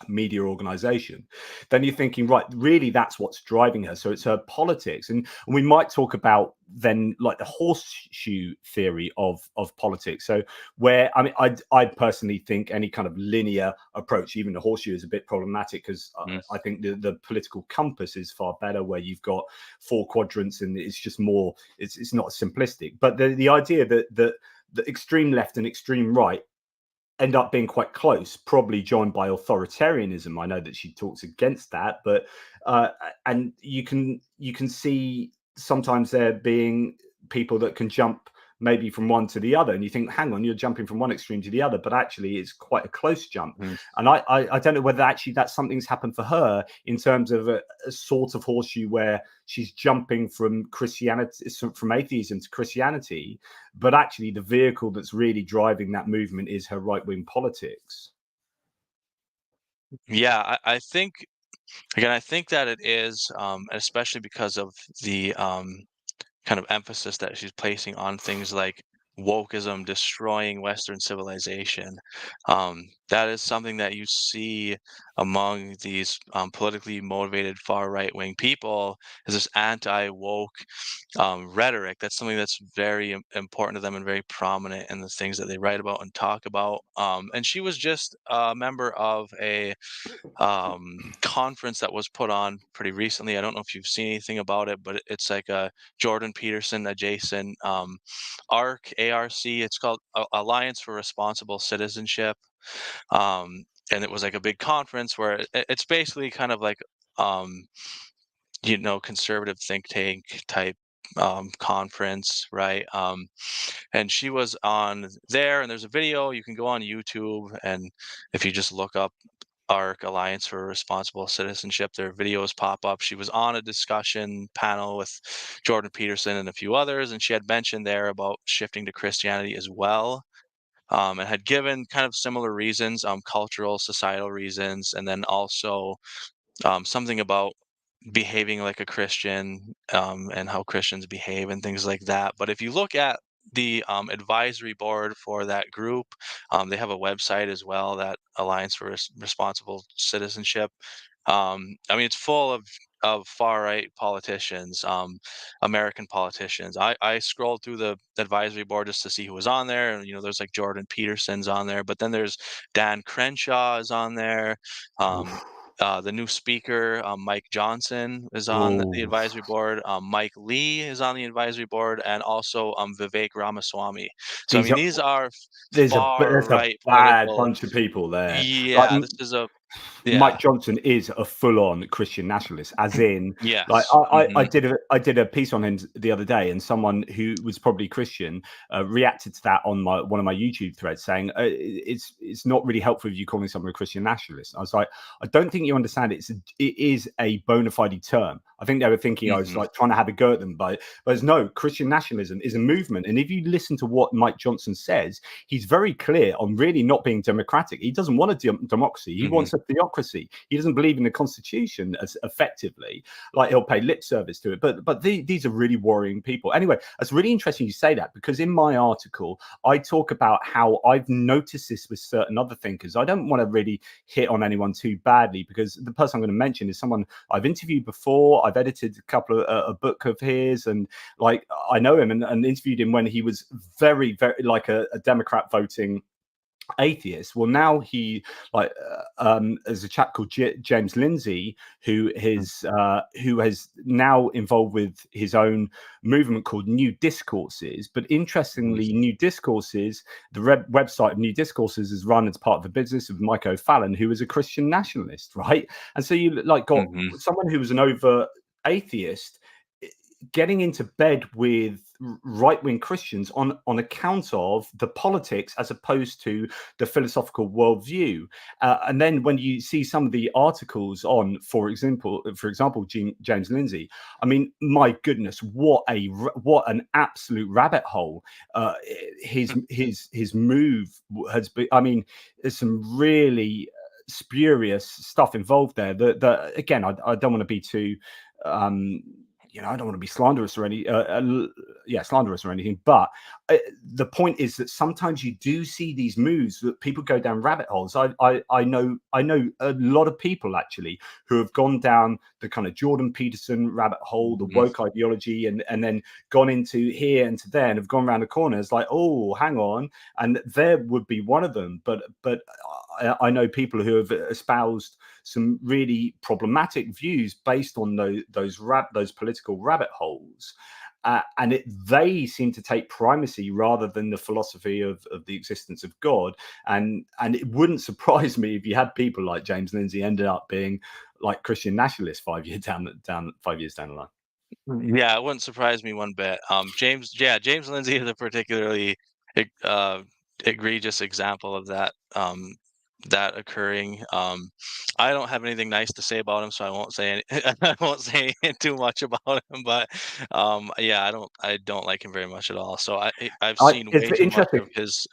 media organization, then you're thinking, right, really that's what's driving her. So it's her politics. And we might talk about then like the horseshoe theory of politics. So where, I mean, I personally think any kind of linear approach, even the horseshoe, is a bit problematic, because I think the political compass is far better, where you've got 4 quadrants and it's just more, it's not simplistic. But the idea that the extreme left and extreme right end up being quite close, probably joined by authoritarianism. I know that she talks against that, but and you can see sometimes there being people that can jump maybe from one to the other, and you think, hang on, you're jumping from one extreme to the other, but actually it's quite a close jump. And I don't know whether actually that's something's happened for her in terms of a sort of horseshoe where she's jumping from Christianity, from atheism to Christianity, but actually the vehicle that's really driving that movement is her right-wing politics. Yeah, I think, again, I think that it is, especially because of the kind of emphasis that she's placing on things like wokeism destroying Western civilization. That is something that you see among these politically motivated far right wing people, is this anti-woke rhetoric. That's something that's very important to them and very prominent in the things that they write about and talk about. And she was just a member of a conference that was put on pretty recently. I don't know if you've seen anything about it, but it's like a Jordan Peterson adjacent ARC. It's called Alliance for Responsible Citizenship. And it was like a big conference where it's basically kind of like conservative think tank type conference, right? And she was on there, and there's a video. You can go on YouTube, and if you just look up ARC, Alliance for Responsible Citizenship, their videos pop up. She was on a discussion panel with Jordan Peterson and a few others, and she had mentioned there about shifting to Christianity as well, and had given kind of similar reasons, cultural, societal reasons, and then also something about behaving like a Christian, and how Christians behave and things like that. But if you look at the advisory board for that group, they have a website as well, that Alliance for Responsible Citizenship. I mean, it's full of far right politicians, American politicians. I scrolled through the advisory board just to see who was on there, and there's like Jordan Peterson's on there, but then there's Dan Crenshaw is on there. Um, the new speaker, Mike Johnson, is on the Oh, advisory board. Mike Lee is on the advisory board, and also Vivek Ramaswamy. So I these mean, are these are far there's a right bad political. bunch of people there. Like, Yeah, this is a Mike yeah. Johnson is a full-on Christian nationalist, as in, like, Yes. Hmm. I did a piece on him the other day, and someone who was probably Christian reacted to that on one of my YouTube threads, saying it's not really helpful if you calling someone a Christian nationalist. I was like, I don't think you understand. It is a bona fide term. I think they were thinking I was like trying to have a go at them, but no, Christian nationalism is a movement. And if you listen to what Mike Johnson says, he's very clear on really not being democratic. He doesn't want a democracy. He wants a theocracy. He doesn't believe in the constitution as effectively. Like, he'll pay lip service to it. But these are really worrying people. Anyway, it's really interesting you say that, because in my article, I talk about how I've noticed this with certain other thinkers. I don't want to really hit on anyone too badly, because the person I'm going to mention is someone I've interviewed before. I've edited a couple of a book of his, and like, I know him and interviewed him when he was very like a Democrat voting atheist. Well, now he there's a chap called James Lindsay who has now involved with his own movement called New Discourses. But interestingly, New Discourses, the website of New Discourses, is run as part of the business of Mike O'Fallon, who is a Christian nationalist, right? And so you like got someone who was an overt atheist getting into bed with right-wing Christians on account of the politics as opposed to the philosophical worldview. And then when you see some of the articles on, for example, James Lindsay, I mean, my goodness, what an absolute rabbit hole his move has been. I mean, there's some really spurious stuff involved there. That again, I don't want to be too. I don't want to be slanderous or slanderous or anything, but the point is that sometimes you do see these moves that people go down rabbit holes. I know a lot of people actually who have gone down the kind of Jordan Peterson rabbit hole, the woke ideology, and then gone into here and to there, and have gone around the corner. It's like, oh, hang on, and there would be one of them. But I know people who have espoused some really problematic views based on those political rabbit holes, and they seem to take primacy rather than the philosophy of the existence of God. And it wouldn't surprise me if you had people like James Lindsay ended up being like Christian nationalists 5 years down the line. Yeah, it wouldn't surprise me one bit. James Lindsay is a particularly egregious example of that occurring. I don't have anything nice to say about him, so I won't say I won't say too much about him. But yeah, I don't like him very much at all. So I've seen way It's too much interesting. of his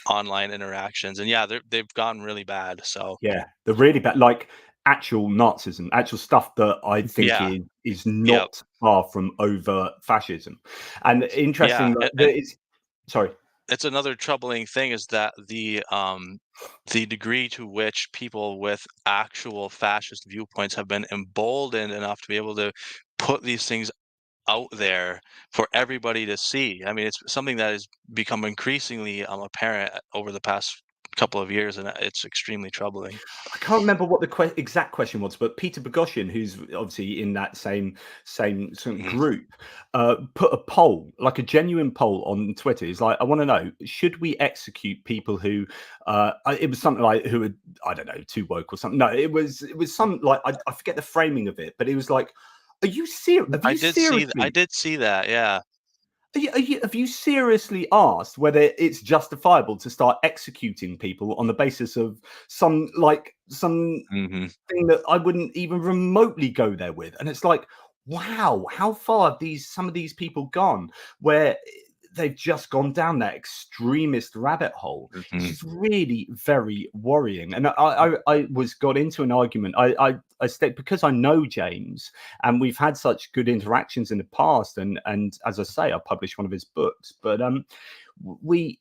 online interactions, and yeah, they've gotten really bad. So yeah, they're really bad, like actual Nazism, actual stuff that I think yeah, is yep, not far from overt fascism. And interesting, yeah, like, and sorry. it's another troubling thing is that the degree to which people with actual fascist viewpoints have been emboldened enough to be able to put these things out there for everybody to see. I mean, it's something that has become increasingly apparent over the past couple of years, and it's extremely troubling. I can't remember what the exact question was, but Peter Boghossian, who's obviously in that same sort of Mhm. group, put a poll, like a genuine poll on Twitter. He's like, I want to know, should we execute people who, it was something like who were, I don't know, too woke or something. No, it was some like I forget the framing of it, but it was like, are you serious? Have you I seriously? did see that. Yeah. Have you seriously asked whether it's justifiable to start executing people on the basis of some Hmm. thing that I wouldn't even remotely go there with? And it's like, wow, how far have some of these people gone where they've just gone down that extremist rabbit hole? It's Hmm. just really very worrying. And I got into an argument. I stayed because I know James, and we've had such good interactions in the past. And as I say, I published one of his books. But we,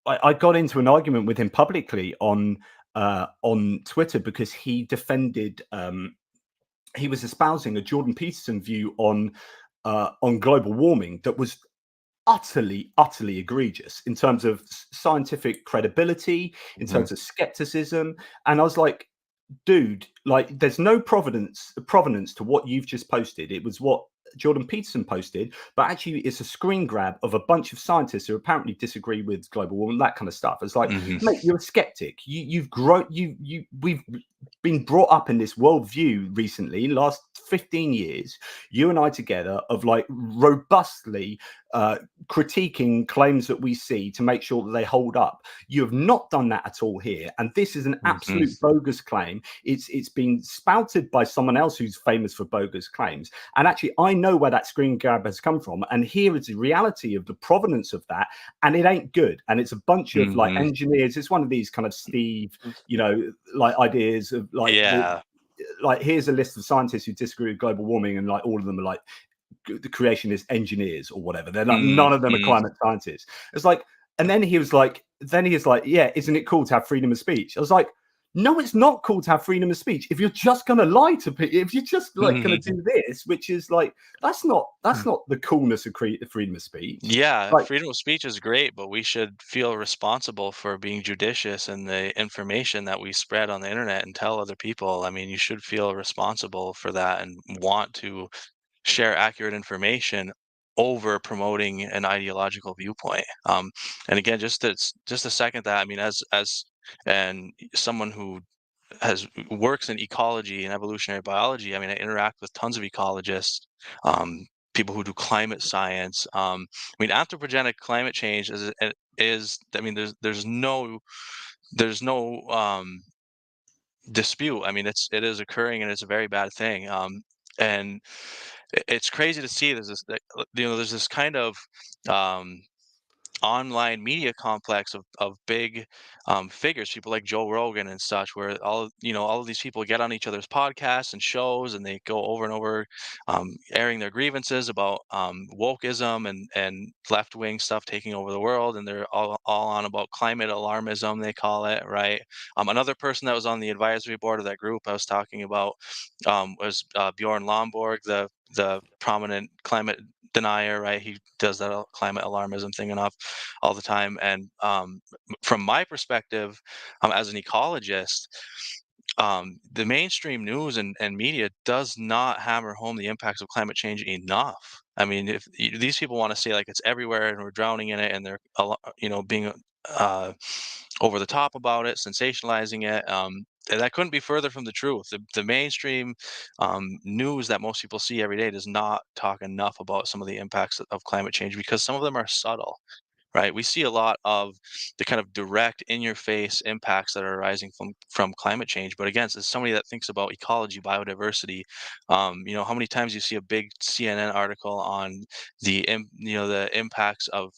I got into an argument with him publicly on Twitter because he defended. He was espousing a Jordan Peterson view on global warming that was utterly egregious in terms of scientific credibility, in Hmm. terms of skepticism. And I was like, dude, like, there's no provenance to what you've just posted. It was what Jordan Peterson posted, but actually it's a screen grab of a bunch of scientists who apparently disagree with global warming, that kind of stuff. It's like, Hmm. mate, you're a skeptic. You've grown. We've been brought up in this worldview recently, last 15 years, you and I together, of like robustly critiquing claims that we see to make sure that they hold up. You have not done that at all here, and this is an Mhm. absolute bogus claim. It's been spouted by someone else who's famous for bogus claims, and actually I know where that screen grab has come from, and here is the reality of the provenance of that, and it ain't good. And it's a bunch of like Mhm. engineers. It's one of these kind of Steve, like ideas of like Yeah. like here's a list of scientists who disagree with global warming, and like all of them are like the creationist engineers or whatever. They're like, none of them are Mhm. climate scientists. It's like, and then he was like, yeah, isn't it cool to have freedom of speech? I was like, no, it's not cool to have freedom of speech if you're just going to lie to people. If you're just like going to do this, which is like, that's not the coolness of freedom of speech. Yeah, Like, freedom of speech is great, but we should feel responsible for being judicious in the information that we spread on the internet and tell other people. I mean, you should feel responsible for that and want to share accurate information over promoting an ideological viewpoint. And again, just to second that, I mean, as and someone who has works in ecology and evolutionary biology. I mean, I interact with tons of ecologists, people who do climate science. I mean, anthropogenic climate change is I mean, there's no dispute. I mean, it is occurring and it's a very bad thing. And it's crazy to see there's this kind of um, online media complex of big figures, people like Joe Rogan and such, where all of these people get on each other's podcasts and shows, and they go over and over, airing their grievances about wokeism and left wing stuff taking over the world, and they're all on about climate alarmism, they call it, right? Another person that was on the advisory board of that group I was talking about was Bjorn Lomborg, the prominent climate denier, right? He does that climate alarmism thing enough all the time. And from my perspective, as an ecologist, the mainstream news and media does not hammer home the impacts of climate change enough. I mean, if these people want to say like it's everywhere and we're drowning in it, and they're being uh, over the top about it, sensationalizing it. And that couldn't be further from the truth. The mainstream news that most people see every day does not talk enough about some of the impacts of climate change, because some of them are subtle, right? We see a lot of the kind of direct, in-your-face impacts that are arising from climate change. But again, as somebody that thinks about ecology, biodiversity, how many times you see a big CNN article on the impacts of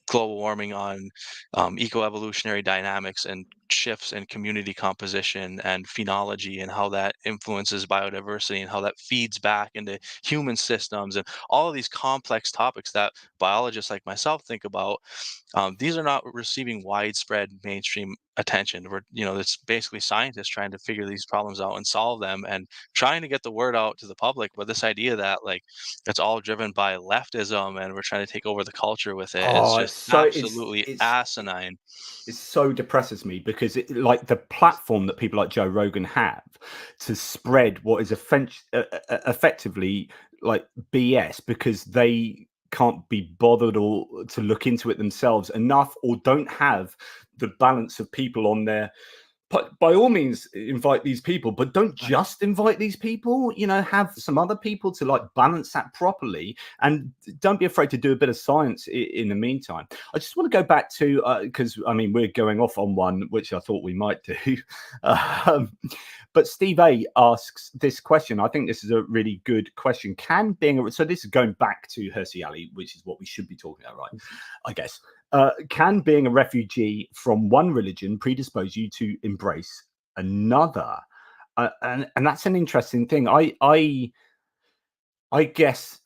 global warming on ecoevolutionary dynamics and shifts in community composition and phenology, and how that influences biodiversity and how that feeds back into human systems, and all of these complex topics that biologists like myself think about. These are not receiving widespread mainstream attention. It's basically scientists trying to figure these problems out and solve them, and trying to get the word out to the public. But this idea that like it's all driven by leftism and we're trying to take over the culture with it is oh, just so absolutely asinine. it so depresses me, because like the platform that people like Joe Rogan have to spread what is effectively like BS, because they can't be bothered or to look into it themselves enough, or don't have the balance of people on their. But by all means, invite these people, but don't just invite these people. Have some other people to like balance that properly, and don't be afraid to do a bit of science in the meantime. I just want to go back to because I mean we're going off on one which I thought we might do, but Steve A asks this question. I think this is a really good question. So this is going back to Hirsi Ali, which is what we should be talking about, right? I guess. Can being a refugee from one religion predispose you to embrace another? And that's an interesting thing. I guess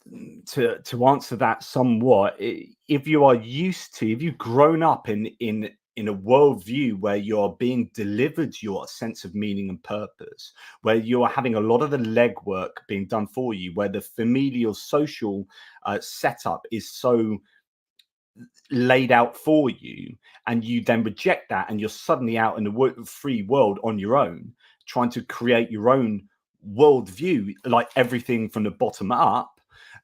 to answer that somewhat, if you've grown up in a worldview where you're being delivered your sense of meaning and purpose, where you are having a lot of the legwork being done for you, where the familial social setup is so laid out for you, and you then reject that, and you're suddenly out in the free world on your own, trying to create your own worldview, like everything from the bottom up,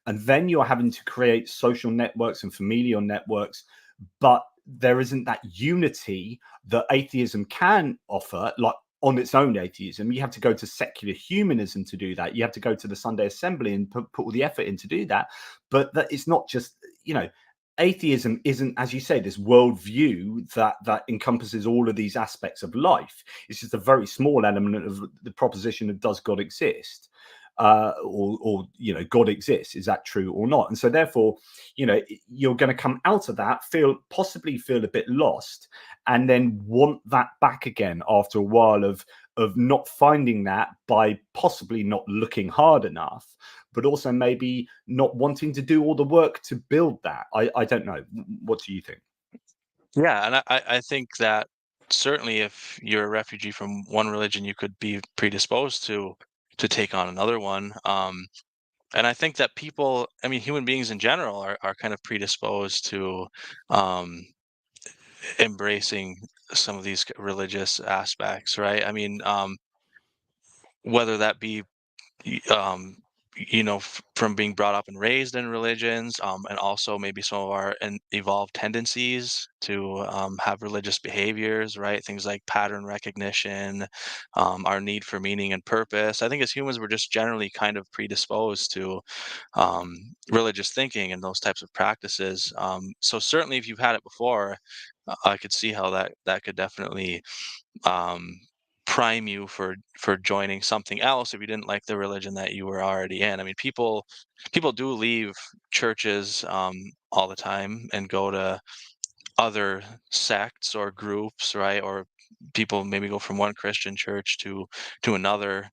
and then you're having to create social networks and familial networks, but there isn't that unity that atheism can offer, like on its own atheism. You have to go to secular humanism to do that. You have to go to the Sunday Assembly and put all the effort in to do that. But that it's not just, atheism isn't, as you say, this worldview that encompasses all of these aspects of life. It's just a very small element of the proposition of does God exist, or God exists. Is that true or not? And so therefore, you're going to come out of that, possibly feel a bit lost, and then want that back again after a while of not finding that, by possibly not looking hard enough, but also maybe not wanting to do all the work to build that. I don't know. What do you think? Yeah, and I think that certainly if you're a refugee from one religion, you could be predisposed to take on another one. And I think that people, I mean, human beings in general are kind of predisposed to um, embracing some of these religious aspects, right? I mean, whether that be y- um, from being brought up and raised in religions, and also maybe some of our evolved tendencies to have religious behaviors, right? Things like pattern recognition, our need for meaning and purpose. I think as humans, we're just generally kind of predisposed to religious thinking and those types of practices. So certainly, if you've had it before, I could see how that could definitely um, prime you for joining something else if you didn't like the religion that you were already in. I mean, people do leave churches all the time and go to other sects or groups, right? Or people maybe go from one Christian church to another,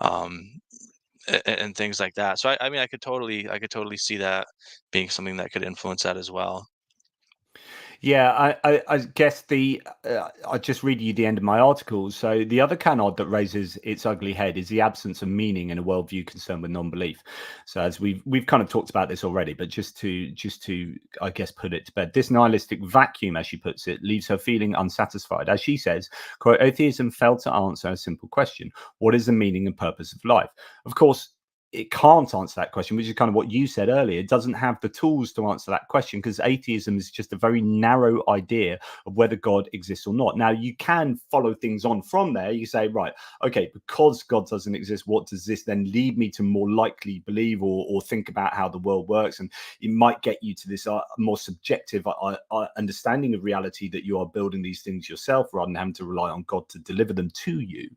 um, and things like that. So I mean, I could totally see that being something that could influence that as well. Yeah, I guess I just read you the end of my article. So the other canard that raises its ugly head is the absence of meaning in a worldview concerned with non-belief. So as we've kind of talked about this already, but just to I guess put it to bed, this nihilistic vacuum, as she puts it, leaves her feeling unsatisfied. As she says, quote, atheism failed to answer a simple question: what is the meaning and purpose of life? Of course, it can't answer that question, which is kind of what you said earlier. It doesn't have the tools to answer that question, because atheism is just a very narrow idea of whether God exists or not. Now, you can follow things on from there. You say, right, okay, because God doesn't exist, what does this then lead me to more likely believe or think about how the world works? And it might get you to this more subjective understanding of reality, that you are building these things yourself rather than having to rely on God to deliver them to you.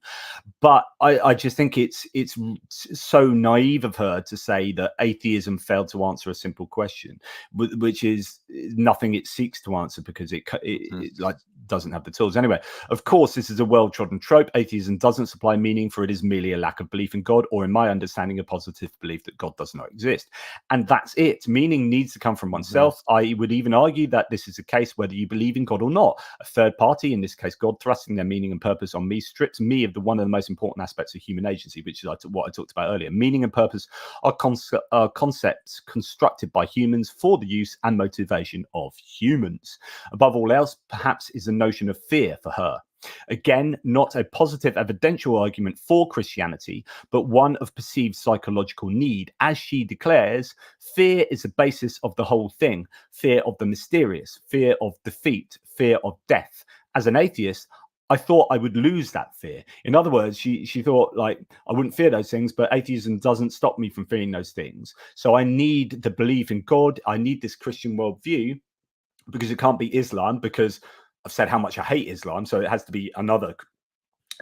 But I just think it's so naive of her to say that atheism failed to answer a simple question, which is nothing it seeks to answer, because it like doesn't have the tools. Anyway, of course, this is a well-trodden trope. Atheism doesn't supply meaning, for it is merely a lack of belief in God, or in my understanding, a positive belief that God does not exist. And that's it. Meaning needs to come from Mhm. oneself. I would even argue that this is a case whether you believe in God or not. A third party, in this case God, thrusting their meaning and purpose on me, strips me of the one of the most important aspects of human agency, which is what I talked about earlier. Meaning and purpose are concepts constructed by humans for the use and motivation of humans. Above all else, perhaps, is the notion of fear for her. Again, not a positive evidential argument for Christianity, but one of perceived psychological need. As she declares, fear is the basis of the whole thing: fear of the mysterious, fear of defeat, fear of death. As an atheist, I thought I would lose that fear. In other words, she thought, like, I wouldn't fear those things, but atheism doesn't stop me from fearing those things. So I need the belief in God. I need this Christian worldview, because it can't be Islam, because I've said how much I hate Islam. So it has to be another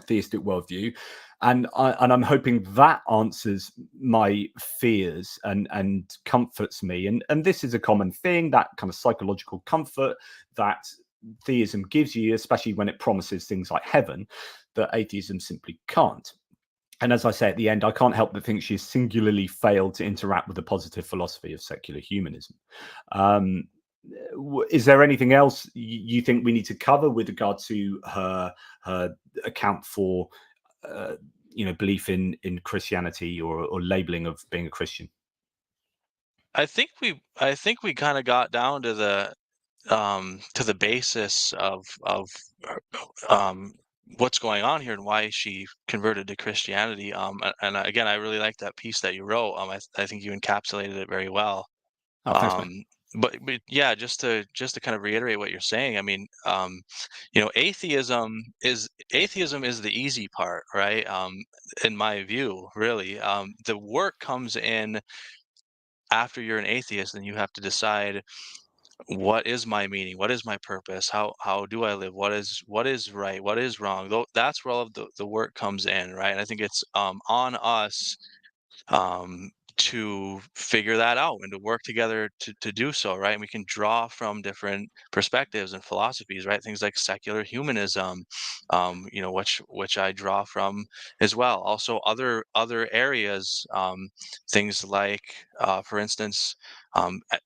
theistic worldview. And I'm hoping that answers my fears and comforts me. And this is a common thing, that kind of psychological comfort that theism gives you, especially when it promises things like heaven, that atheism simply can't. And as I say at the end, I can't help but think she has singularly failed to interact with the positive philosophy of secular humanism. Um, is there anything else you think we need to cover with regard to her account for uh, belief in Christianity, or labeling of being a Christian? I think we kind of got down to the basis of um, what's going on here and why she converted to Christianity. Again, I really like that piece that you wrote. I think you encapsulated it very well. Oh, thanks, Um, mate. but yeah, just to kind of reiterate what you're saying, I mean, atheism is the easy part, right? In my view, really, the work comes in after you're an atheist, and you have to decide, what is my meaning? What is my purpose? How do I live? What is right? What is wrong? Though that's where all of the work comes in, right? And I think it's on us to figure that out and to work together to do so, right? And we can draw from different perspectives and philosophies, right? Things like secular humanism, which I draw from as well. Also, other areas, things like, for instance,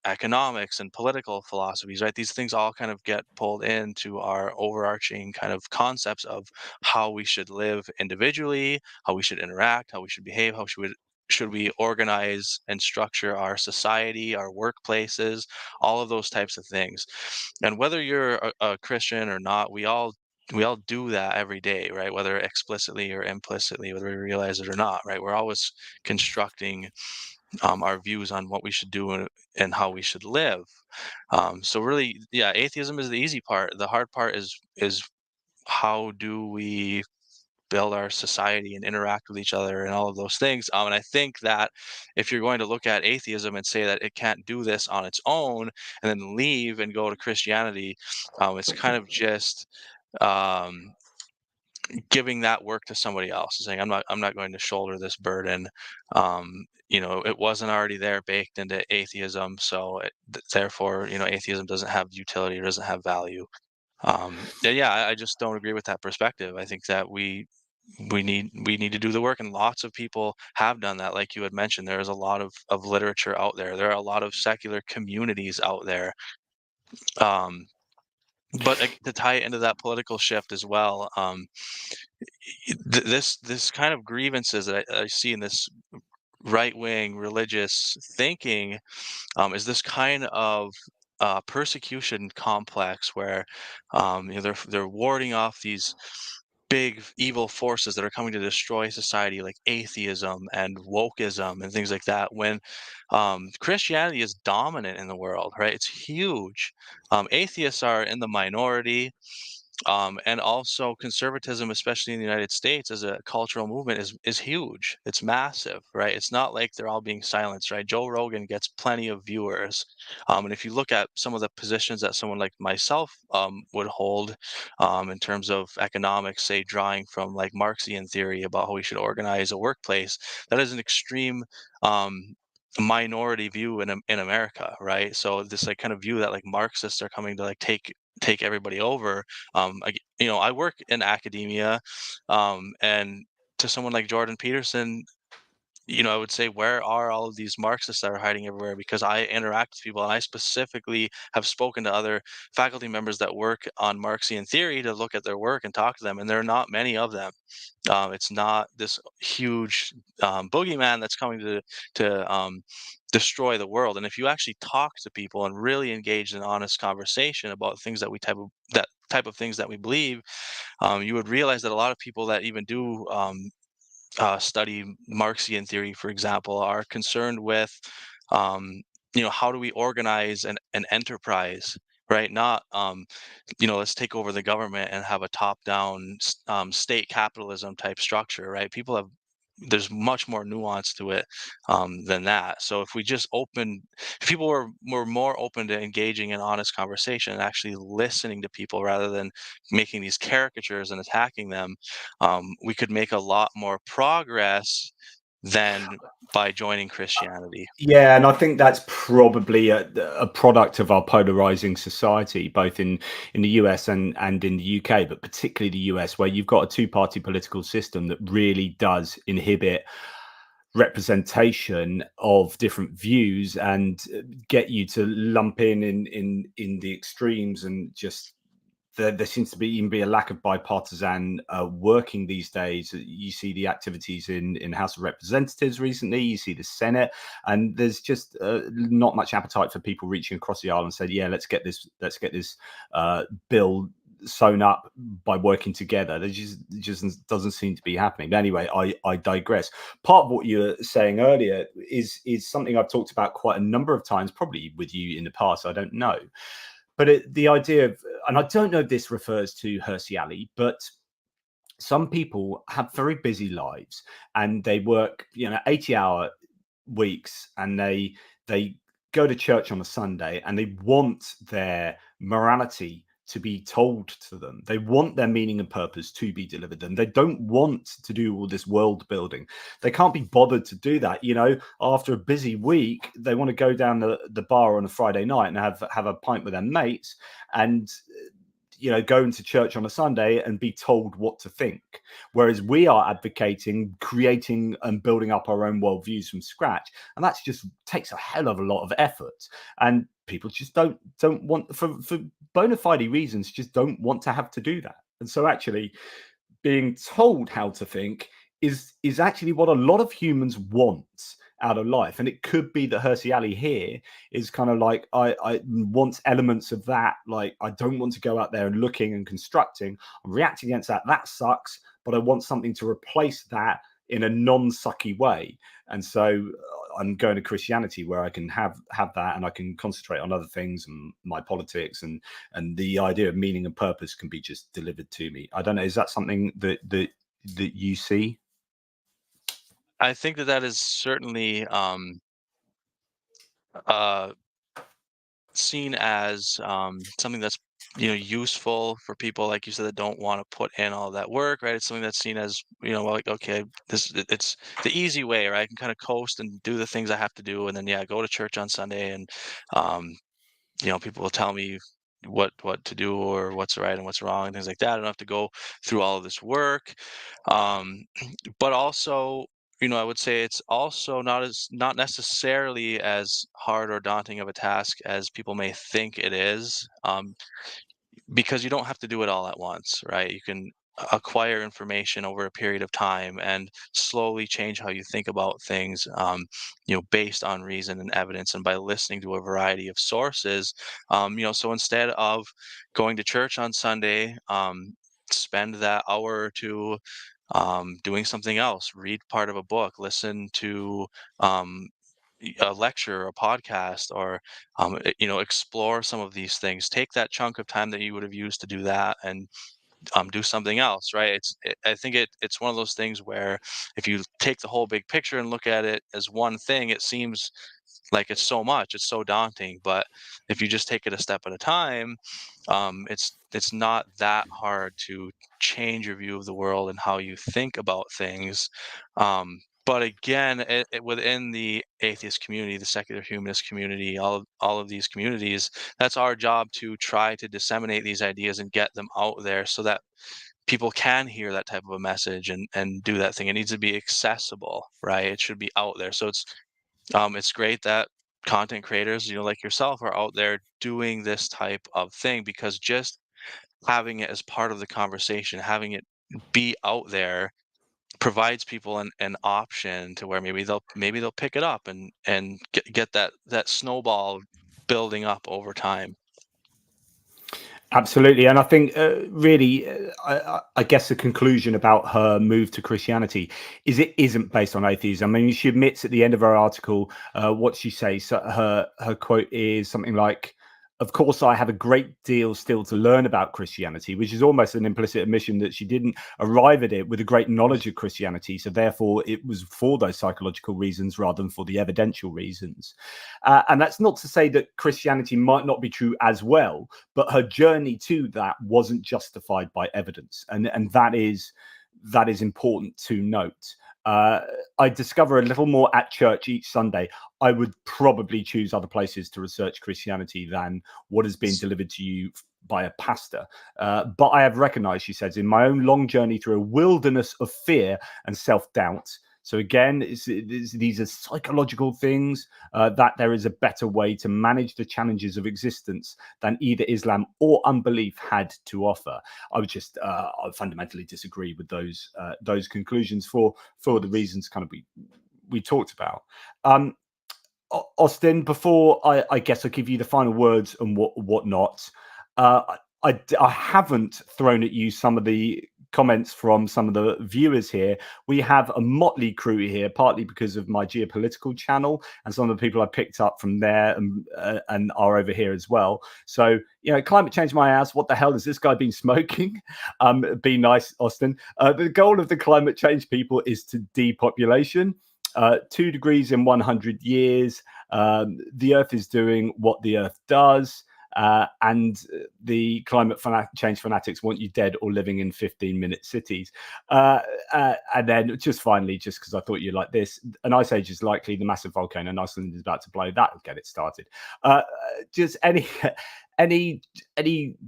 economics and political philosophies, right? These things all kind of get pulled into our overarching kind of concepts of how we should live individually, how we should interact, how we should behave, how should we organize and structure our society, our workplaces, all of those types of things. And whether you're a Christian or not, we all do that every day, right? Whether explicitly or implicitly, whether we realize it or not, right? We're always constructing our views on what we should do and how we should live. So really, yeah, atheism is the easy part. The hard part is how do we build our society and interact with each other and all of those things. And I think that if you're going to look at atheism and say that it can't do this on its own and then leave and go to Christianity, it's kind of just um, giving that work to somebody else, saying, I'm not going to shoulder this burden. It wasn't already there baked into atheism, so therefore, atheism doesn't have utility or doesn't have value. Yeah, I just don't agree with that perspective. I think that we need to do the work, and lots of people have done that. Like you had mentioned, there is a lot of literature out there. There are a lot of secular communities out there. Um, but to tie it into that political shift as well, this kind of grievances that I see in this right wing religious thinking, is this kind of persecution complex where they're warding off these big evil forces that are coming to destroy society, like atheism and wokeism and things like that. When Christianity is dominant in the world, right? It's huge. Atheists are in the minority, and also conservatism, especially in the United States, as a cultural movement, is huge. It's massive, right? It's not like they're all being silenced, right? Joe Rogan gets plenty of viewers, and if you look at some of the positions that someone like myself would hold, in terms of economics, say drawing from like Marxian theory about how we should organize a workplace, that is an extreme. Minority view in America, right? So this like kind of view that like Marxists are coming to like take everybody over. I work in academia, and to someone like Jordan Peterson, I would say, where are all of these Marxists that are hiding everywhere? Because I interact with people, and I specifically have spoken to other faculty members that work on Marxian theory to look at their work and talk to them, and there are not many of them. It's not this huge boogeyman that's coming to destroy the world. And if you actually talk to people and really engage in honest conversation about things that type of things that we believe, you would realize that a lot of people that even do study Marxian theory, for example, are concerned with, how do we organize an enterprise, right? Not, let's take over the government and have a top-down state capitalism type structure, right? There's much more nuance to it than that. So if people were more open to engaging in honest conversation and actually listening to people rather than making these caricatures and attacking them, we could make a lot more progress than by joining Christianity. Yeah, and I think that's probably a product of our polarizing society, both in the US and in the UK, but particularly the US, where you've got a two-party political system that really does inhibit representation of different views and get you to lump in the extremes. And just there seems to be even be a lack of bipartisan working these days. You see the activities in House of Representatives recently. You see the Senate, and there's just not much appetite for people reaching across the aisle and said, "Yeah, let's get this bill sewn up by working together. There just doesn't seem to be happening. But anyway, I digress. Part of what you were saying earlier is something I've talked about quite a number of times, probably with you in the past. I don't know. But the idea of, and I don't know if this refers to Hirsi Ali, but some people have very busy lives and they work, 80-hour weeks, and they go to church on a Sunday, and they want their morality to be told to them. They want their meaning and purpose to be delivered to them. They don't want to do all this world building. They can't be bothered to do that. After a busy week, they want to go down the bar on a Friday night and have a pint with their mates, and going to church on a Sunday and be told what to think. Whereas we are advocating creating and building up our own worldviews from scratch. And that just takes a hell of a lot of effort. And people just don't want, for bona fide reasons, just don't want to have to do that. And so actually being told how to think is actually what a lot of humans want out of life. And it could be that Hirsi Ali here is kind of like, I want elements of that. Like, I don't want to go out there and looking and constructing. I'm reacting against that. That sucks. But I want something to replace that in a non-sucky way. And so I'm going to Christianity, where I can have that, and I can concentrate on other things and my politics, and the idea of meaning and purpose can be just delivered to me. I don't know. Is that something that you see? I think that is certainly uh, seen as something that's useful for people, like you said, that don't want to put in all that work, right? It's something that's seen as like, okay, it's the easy way, right? I can kind of coast and do the things I have to do, and then go to church on Sunday, and um, people will tell me what to do, or what's right and what's wrong, and things like that. I don't have to go through all of this work. Um, but also, I would say it's also not necessarily as hard or daunting of a task as people may think it is. Because you don't have to do it all at once, right? You can acquire information over a period of time and slowly change how you think about things, based on reason and evidence, and by listening to a variety of sources. So instead of going to church on Sunday, spend that hour or two doing something else, read part of a book, listen to um, a lecture, a podcast, or explore some of these things. Take that chunk of time that you would have used to do that, and do something else, right? I think it's one of those things where if you take the whole big picture and look at it as one thing, it seems like it's so much, it's so daunting. But if you just take it a step at a time, it's not that hard to change your view of the world and how you think about things. But again, within the atheist community, the secular humanist community, all of these communities, that's our job to try to disseminate these ideas and get them out there so that people can hear that type of a message and do that thing. It needs to be accessible, right? It should be out there. So it's great that content creators, like yourself, are out there doing this type of thing, because just having it as part of the conversation, having it be out there, provides people an option to where maybe they'll pick it up and get that snowball building up over time. Absolutely. And I think really, I guess the conclusion about her move to Christianity is it isn't based on atheism. I mean, she admits at the end of her article, what she says, her quote is something like, "Of course, I have a great deal still to learn about Christianity," which is almost an implicit admission that she didn't arrive at it with a great knowledge of Christianity. So therefore, it was for those psychological reasons rather than for the evidential reasons. And that's not to say that Christianity might not be true as well, but her journey to that wasn't justified by evidence. And that is important to note. I discover a little more at church each Sunday. I would probably choose other places to research Christianity than what has been delivered to you by a pastor. But I have recognized, she says, in my own long journey through a wilderness of fear and self-doubt. So again, these are psychological things, that there is a better way to manage the challenges of existence than either Islam or unbelief had to offer. I would just I fundamentally disagree with those conclusions for the reasons kind of we talked about. Austin, before I guess I'll give you the final words and whatnot. I haven't thrown at you some of the comments from some of the viewers here. We have a motley crew here, partly because of my geopolitical channel and some of the people I picked up from there and are over here as well. So, climate change my ass. What the hell has this guy been smoking? Be nice, Austin. The goal of the climate change people is to depopulation. 2 degrees in 100 years. The Earth is doing what the Earth does. And the climate change fanatics want you dead or living in 15-minute cities. And then just finally, just because I thought you'd like this, an ice age is likely. The massive volcano in Iceland is about to blow. That will get it started. Just any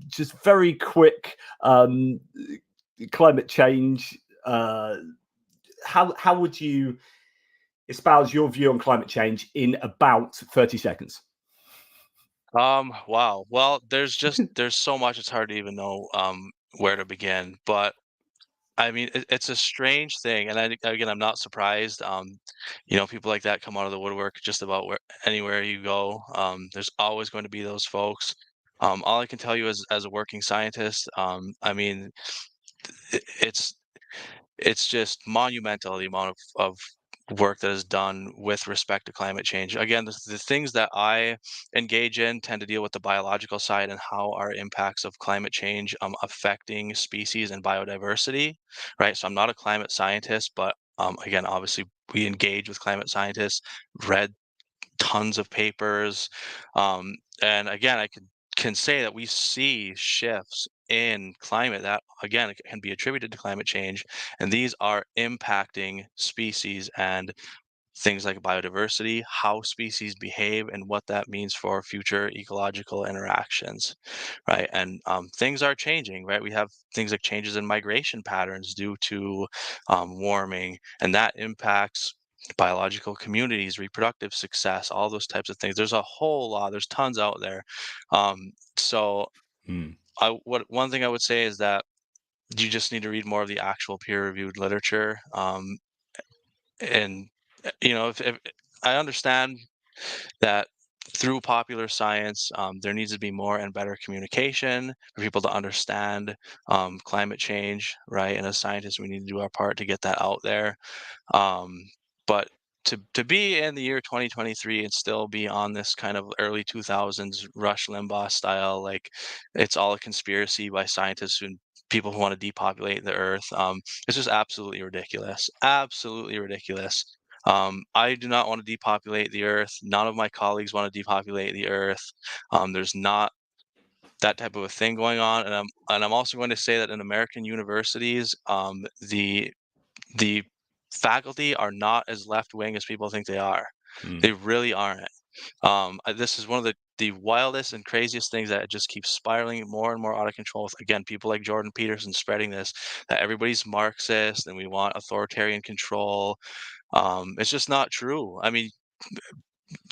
just very quick climate change. How would you espouse your view on climate change in about 30 seconds? Wow. Well, there's so much, it's hard to even know where to begin. But I mean, it's a strange thing, and again, I'm not surprised. People like that come out of the woodwork just about anywhere you go. There's always going to be those folks. All I can tell you is, as a working scientist, I mean, it's just monumental, the amount of work that is done with respect to climate change. Again, the things that I engage in tend to deal with the biological side and how are impacts of climate change affecting species and biodiversity, right? So I'm not a climate scientist, but again, obviously we engage with climate scientists, read tons of papers, and again, can say that we see shifts in climate that again can be attributed to climate change, and these are impacting species and things like biodiversity, how species behave, and what that means for future ecological interactions, right? And things are changing, right? We have things like changes in migration patterns due to warming, and that impacts biological communities, reproductive success, all those types of things. There's a whole lot. There's tons out there. So one thing I would say is that you just need to read more of the actual peer-reviewed literature. And if I understand that through popular science, there needs to be more and better communication for people to understand climate change, right? And as scientists, we need to do our part to get that out there. But to be in the year 2023 and still be on this kind of early 2000s Rush Limbaugh style, like it's all a conspiracy by scientists and people who want to depopulate the earth, it's just absolutely ridiculous. Absolutely ridiculous. I do not want to depopulate the earth. None of my colleagues want to depopulate the earth. There's not that type of a thing going on, and I'm also going to say that in American universities, the faculty are not as left wing as people think they are. They really aren't. This is one of the wildest and craziest things that just keeps spiraling more and more out of control. With, again, people like Jordan Peterson spreading this, that everybody's Marxist and we want authoritarian control. It's just not true. I mean,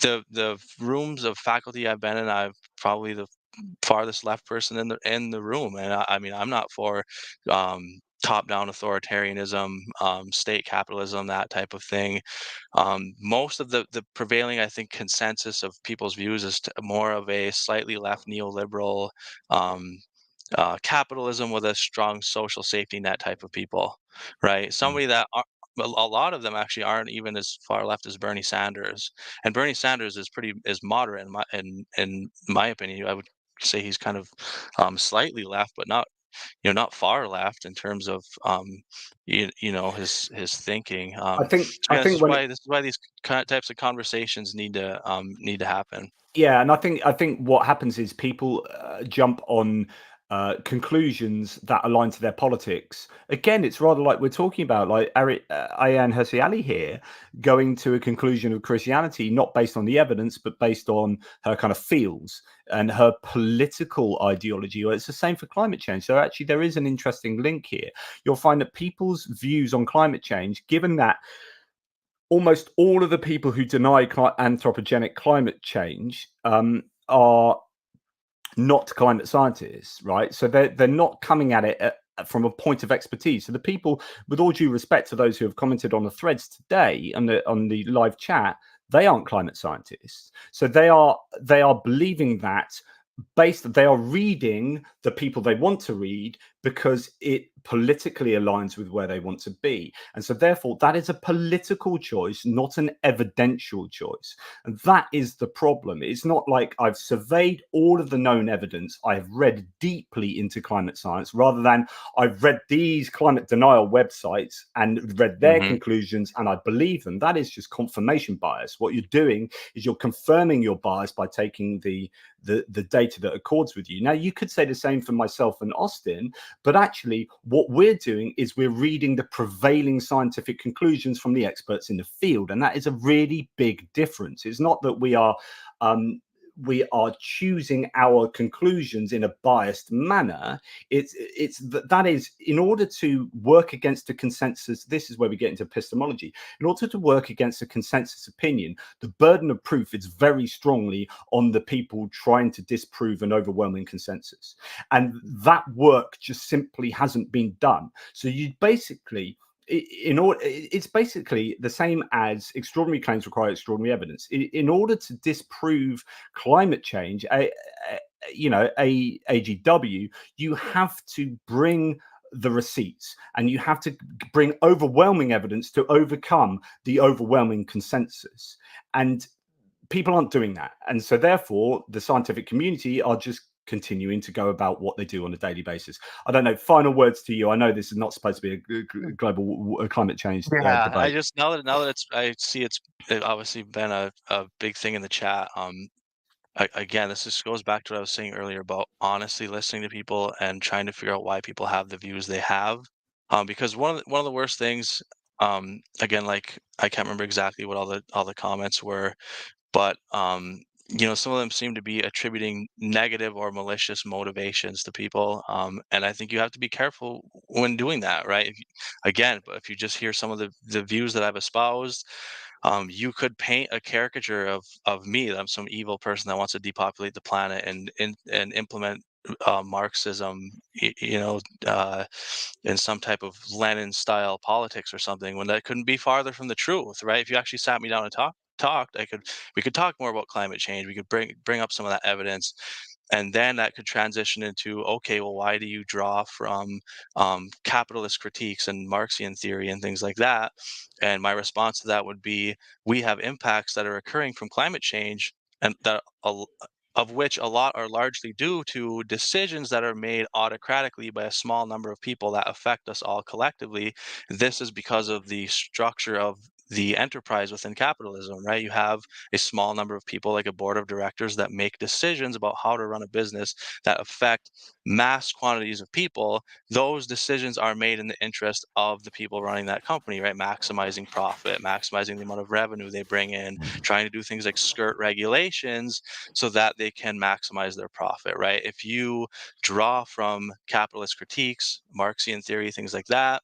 the rooms of faculty I've been in, I've probably the farthest left person in the room, and I mean, I'm not for top-down authoritarianism, state capitalism, that type of thing. Most of the prevailing, I think, consensus of people's views is more of a slightly left neoliberal capitalism with a strong social safety net type of people, right? Somebody that a lot of them actually aren't even as far left as Bernie Sanders, and Bernie Sanders is moderate in my opinion. I would say he's kind of slightly left, but not far left in terms of his thinking. I think So I yeah, think when it, this is why these types of conversations need to happen. Yeah, and I think what happens is people jump on conclusions that align to their politics. Again, it's rather like we're talking about, like Ayaan Hirsi Ali here, going to a conclusion of Christianity not based on the evidence, but based on her kind of feels and her political ideology. Or it's the same for climate change. So actually, there is an interesting link here. You'll find that people's views on climate change, given that almost all of the people who deny anthropogenic climate change are not climate scientists, right? So they're not coming at it from a point of expertise. So the people, with all due respect to those who have commented on the threads today on the live chat, they aren't climate scientists. So they are believing that they are reading the people they want to read because it politically aligns with where they want to be. And so therefore that is a political choice, not an evidential choice. And that is the problem. It's not like I've surveyed all of the known evidence, I've read deeply into climate science, rather than I've read these climate denial websites and read their conclusions and I believe them. That is just confirmation bias. What you're doing is you're confirming your bias by taking the data that accords with you. Now, you could say the same for myself and Austin, but actually what we're doing is we're reading the prevailing scientific conclusions from the experts in the field. And that is a really big difference. It's not that we are choosing our conclusions in a biased manner. That is, in order to work against a consensus, this is where we get into epistemology. In order to work against a consensus opinion, the burden of proof is very strongly on the people trying to disprove an overwhelming consensus. And that work just simply hasn't been done. So you basically, it's basically the same as extraordinary claims require extraordinary evidence. In order to disprove climate change, AGW, you have to bring the receipts and you have to bring overwhelming evidence to overcome the overwhelming consensus. And people aren't doing that. And so therefore the scientific community are just continuing to go about what they do on a daily basis. I don't know. Final words to you. I know this is not supposed to be a global climate change Yeah, I debate. just now that I see it's obviously been a big thing in the chat. Again, this just goes back to what I was saying earlier about honestly listening to people and trying to figure out why people have the views they have. Because one of the worst things, again, like I can't remember exactly what all the comments were, but some of them seem to be attributing negative or malicious motivations to people, and I think you have to be careful when doing that, right? Again, if you just hear some of the views that I've espoused, you could paint a caricature of me, that I'm some evil person that wants to depopulate the planet and implement Marxism, in some type of Lenin style politics or something, when that couldn't be farther from the truth, right? If you actually sat me down and talked, we could talk more about climate change. We could bring up some of that evidence, and then that could transition into, okay, well, why do you draw from capitalist critiques and Marxian theory and things like that? And my response to that would be, we have impacts that are occurring from climate change, and of which a lot are largely due to decisions that are made autocratically by a small number of people that affect us all collectively. This is because of the structure of the enterprise within capitalism, right? You have a small number of people, like a board of directors, that make decisions about how to run a business that affect mass quantities of people. Those decisions are made in the interest of the people running that company, right? Maximizing profit, maximizing the amount of revenue they bring in, trying to do things like skirt regulations so that they can maximize their profit, right? If you draw from capitalist critiques, Marxian theory, things like that,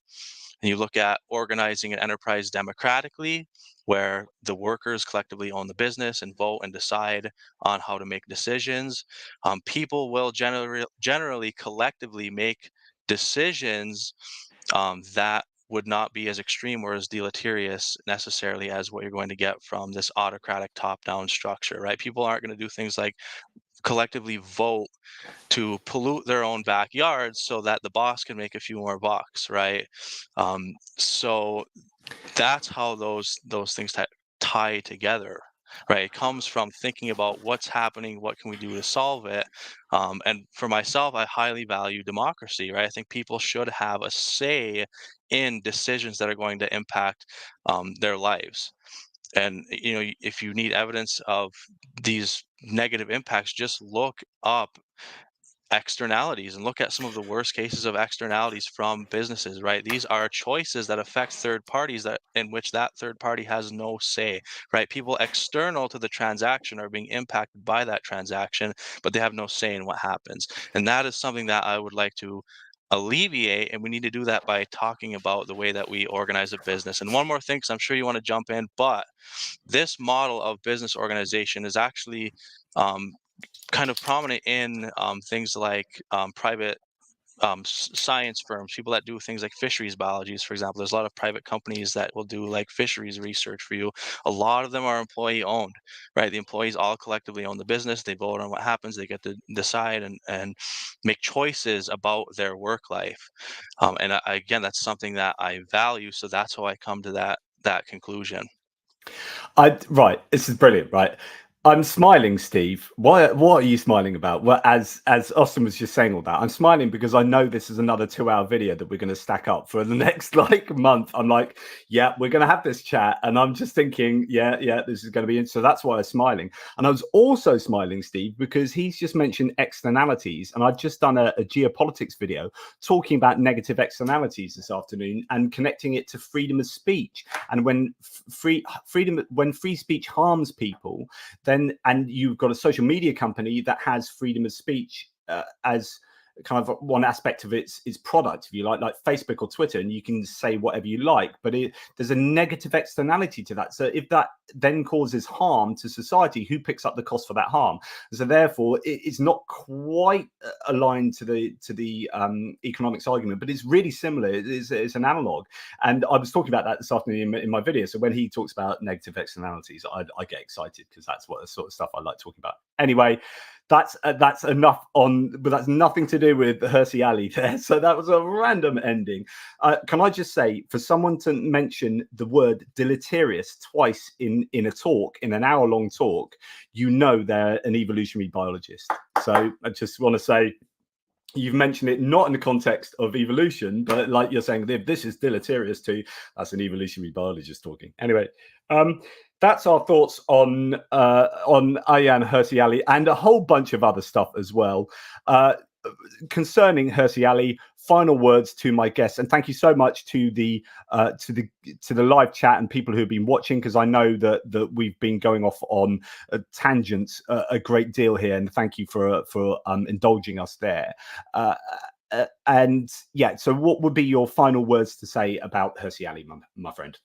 and you look at organizing an enterprise democratically, where the workers collectively own the business and vote and decide on how to make decisions, people will generally collectively make decisions that would not be as extreme or as deleterious necessarily as what you're going to get from this autocratic top-down structure, right? People aren't going to do things like collectively vote to pollute their own backyards so that the boss can make a few more bucks, right? So that's how those things tie together, right? It comes from thinking about what's happening, what can we do to solve it. And for myself, I highly value democracy, right? I think people should have a say in decisions that are going to impact their lives. And if you need evidence of these negative impacts, just look up externalities and look at some of the worst cases of externalities from businesses, right? These are choices that affect third parties, that in which that third party has no say, right? People external to the transaction are being impacted by that transaction, but they have no say in what happens. And that is something that I would like to alleviate, and we need to do that by talking about the way that we organize a business. And one more thing, because I'm sure you want to jump in, but this model of business organization is actually kind of prominent in things like private science firms, people that do things like fisheries biologies, for example. There's a lot of private companies that will do like fisheries research for you. A lot of them are employee owned, right? The employees all collectively own the business. They vote on what happens. They get to decide and make choices about their work life. Again, that's something that I value. So that's how I come to that conclusion. Right, this is brilliant, right? I'm smiling, Steve. What are you smiling about? Well, as Austin was just saying all that, I'm smiling because I know this is another 2-hour video that we're going to stack up for the next like month. I'm like, yeah, we're going to have this chat, and I'm just thinking, yeah, this is going to be. So that's why I'm smiling. And I was also smiling, Steve, because he's just mentioned externalities, and I've just done a geopolitics video talking about negative externalities this afternoon and connecting it to freedom of speech. And when free speech harms people, then and you've got a social media company that has freedom of speech as kind of one aspect of its product, if you like Facebook or Twitter, and you can say whatever you like, but there's a negative externality to that. So if that then causes harm to society, who picks up the cost for that harm? So therefore it's not quite aligned to the economics argument, but it's really similar. It's an analog, and I was talking about that this afternoon in my video. So when he talks about negative externalities, I get excited because that's what the sort of stuff I like talking about. Anyway, that's enough on, but that's nothing to do with Hirsi Ali there. So that was a random ending. Can I just say, for someone to mention the word deleterious twice in a talk, in an hour-long talk, you know they're an evolutionary biologist. So I just want to say, you've mentioned it not in the context of evolution, but like you're saying, if this is deleterious too, that's an evolutionary biologist talking. Anyway, that's our thoughts on Ayaan Hirsi Ali and a whole bunch of other stuff as well. Concerning Hirsi Ali, final words to my guests, and thank you so much to the live chat and people who've been watching, because I know that we've been going off on tangents a great deal here, and thank you for indulging us there. And yeah, so what would be your final words to say about Hirsi Ali, my friend?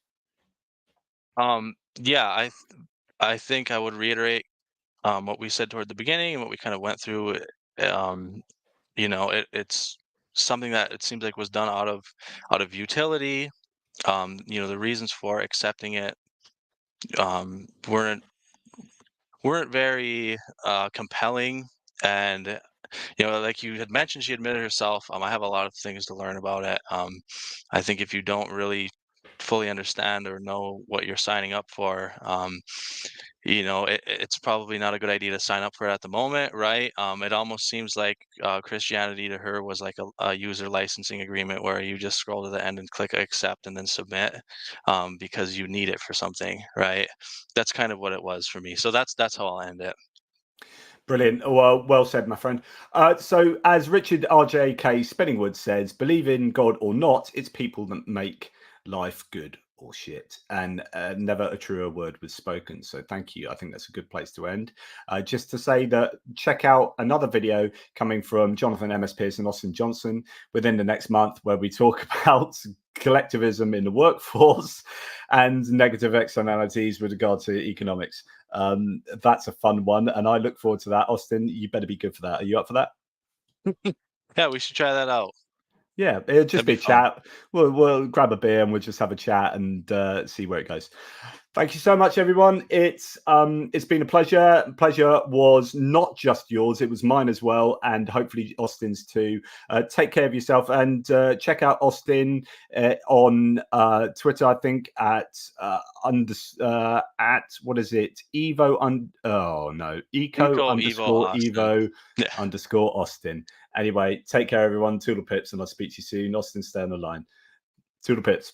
Yeah, I think I would reiterate what we said toward the beginning and what we kind of went through. It's something that it seems like was done out of utility. The reasons for accepting it weren't very compelling. And like you had mentioned, she admitted herself. I have a lot of things to learn about it. I think if you don't really fully understand or know what you're signing up for, it's probably not a good idea to sign up for it at the moment, right? It almost seems like Christianity to her was like a user licensing agreement where you just scroll to the end and click accept and then submit because you need it for something, right? That's kind of what it was for me. So that's how I'll end it. Brilliant. Well said, my friend. So as Richard RJK Spenningwood says, believe in God or not, it's people that make life good or shit. And never a truer word was spoken. So thank you. I think that's a good place to end. Just to say that check out another video coming from Jonathan M.S. Pierce and Austin Johnson within the next month, where we talk about collectivism in the workforce and negative externalities with regard to economics. That's a fun one, and I look forward to that. Austin, you better be good for that. Are you up for that? Yeah, we should try that out. Yeah, it'll just That'd be be a fun. chat. We'll grab a beer and we'll just have a chat and see where it goes. Thank you so much, everyone. It's been a pleasure. Pleasure was not just yours; it was mine as well, and hopefully Austin's too. Take care of yourself and check out Austin on Twitter. I think at what is it? Eco Evo Austin. Evo Yeah. underscore Austin. Anyway, take care, everyone. Toodle pips, and I'll speak to you soon. Austin, stay on the line. Toodle pips.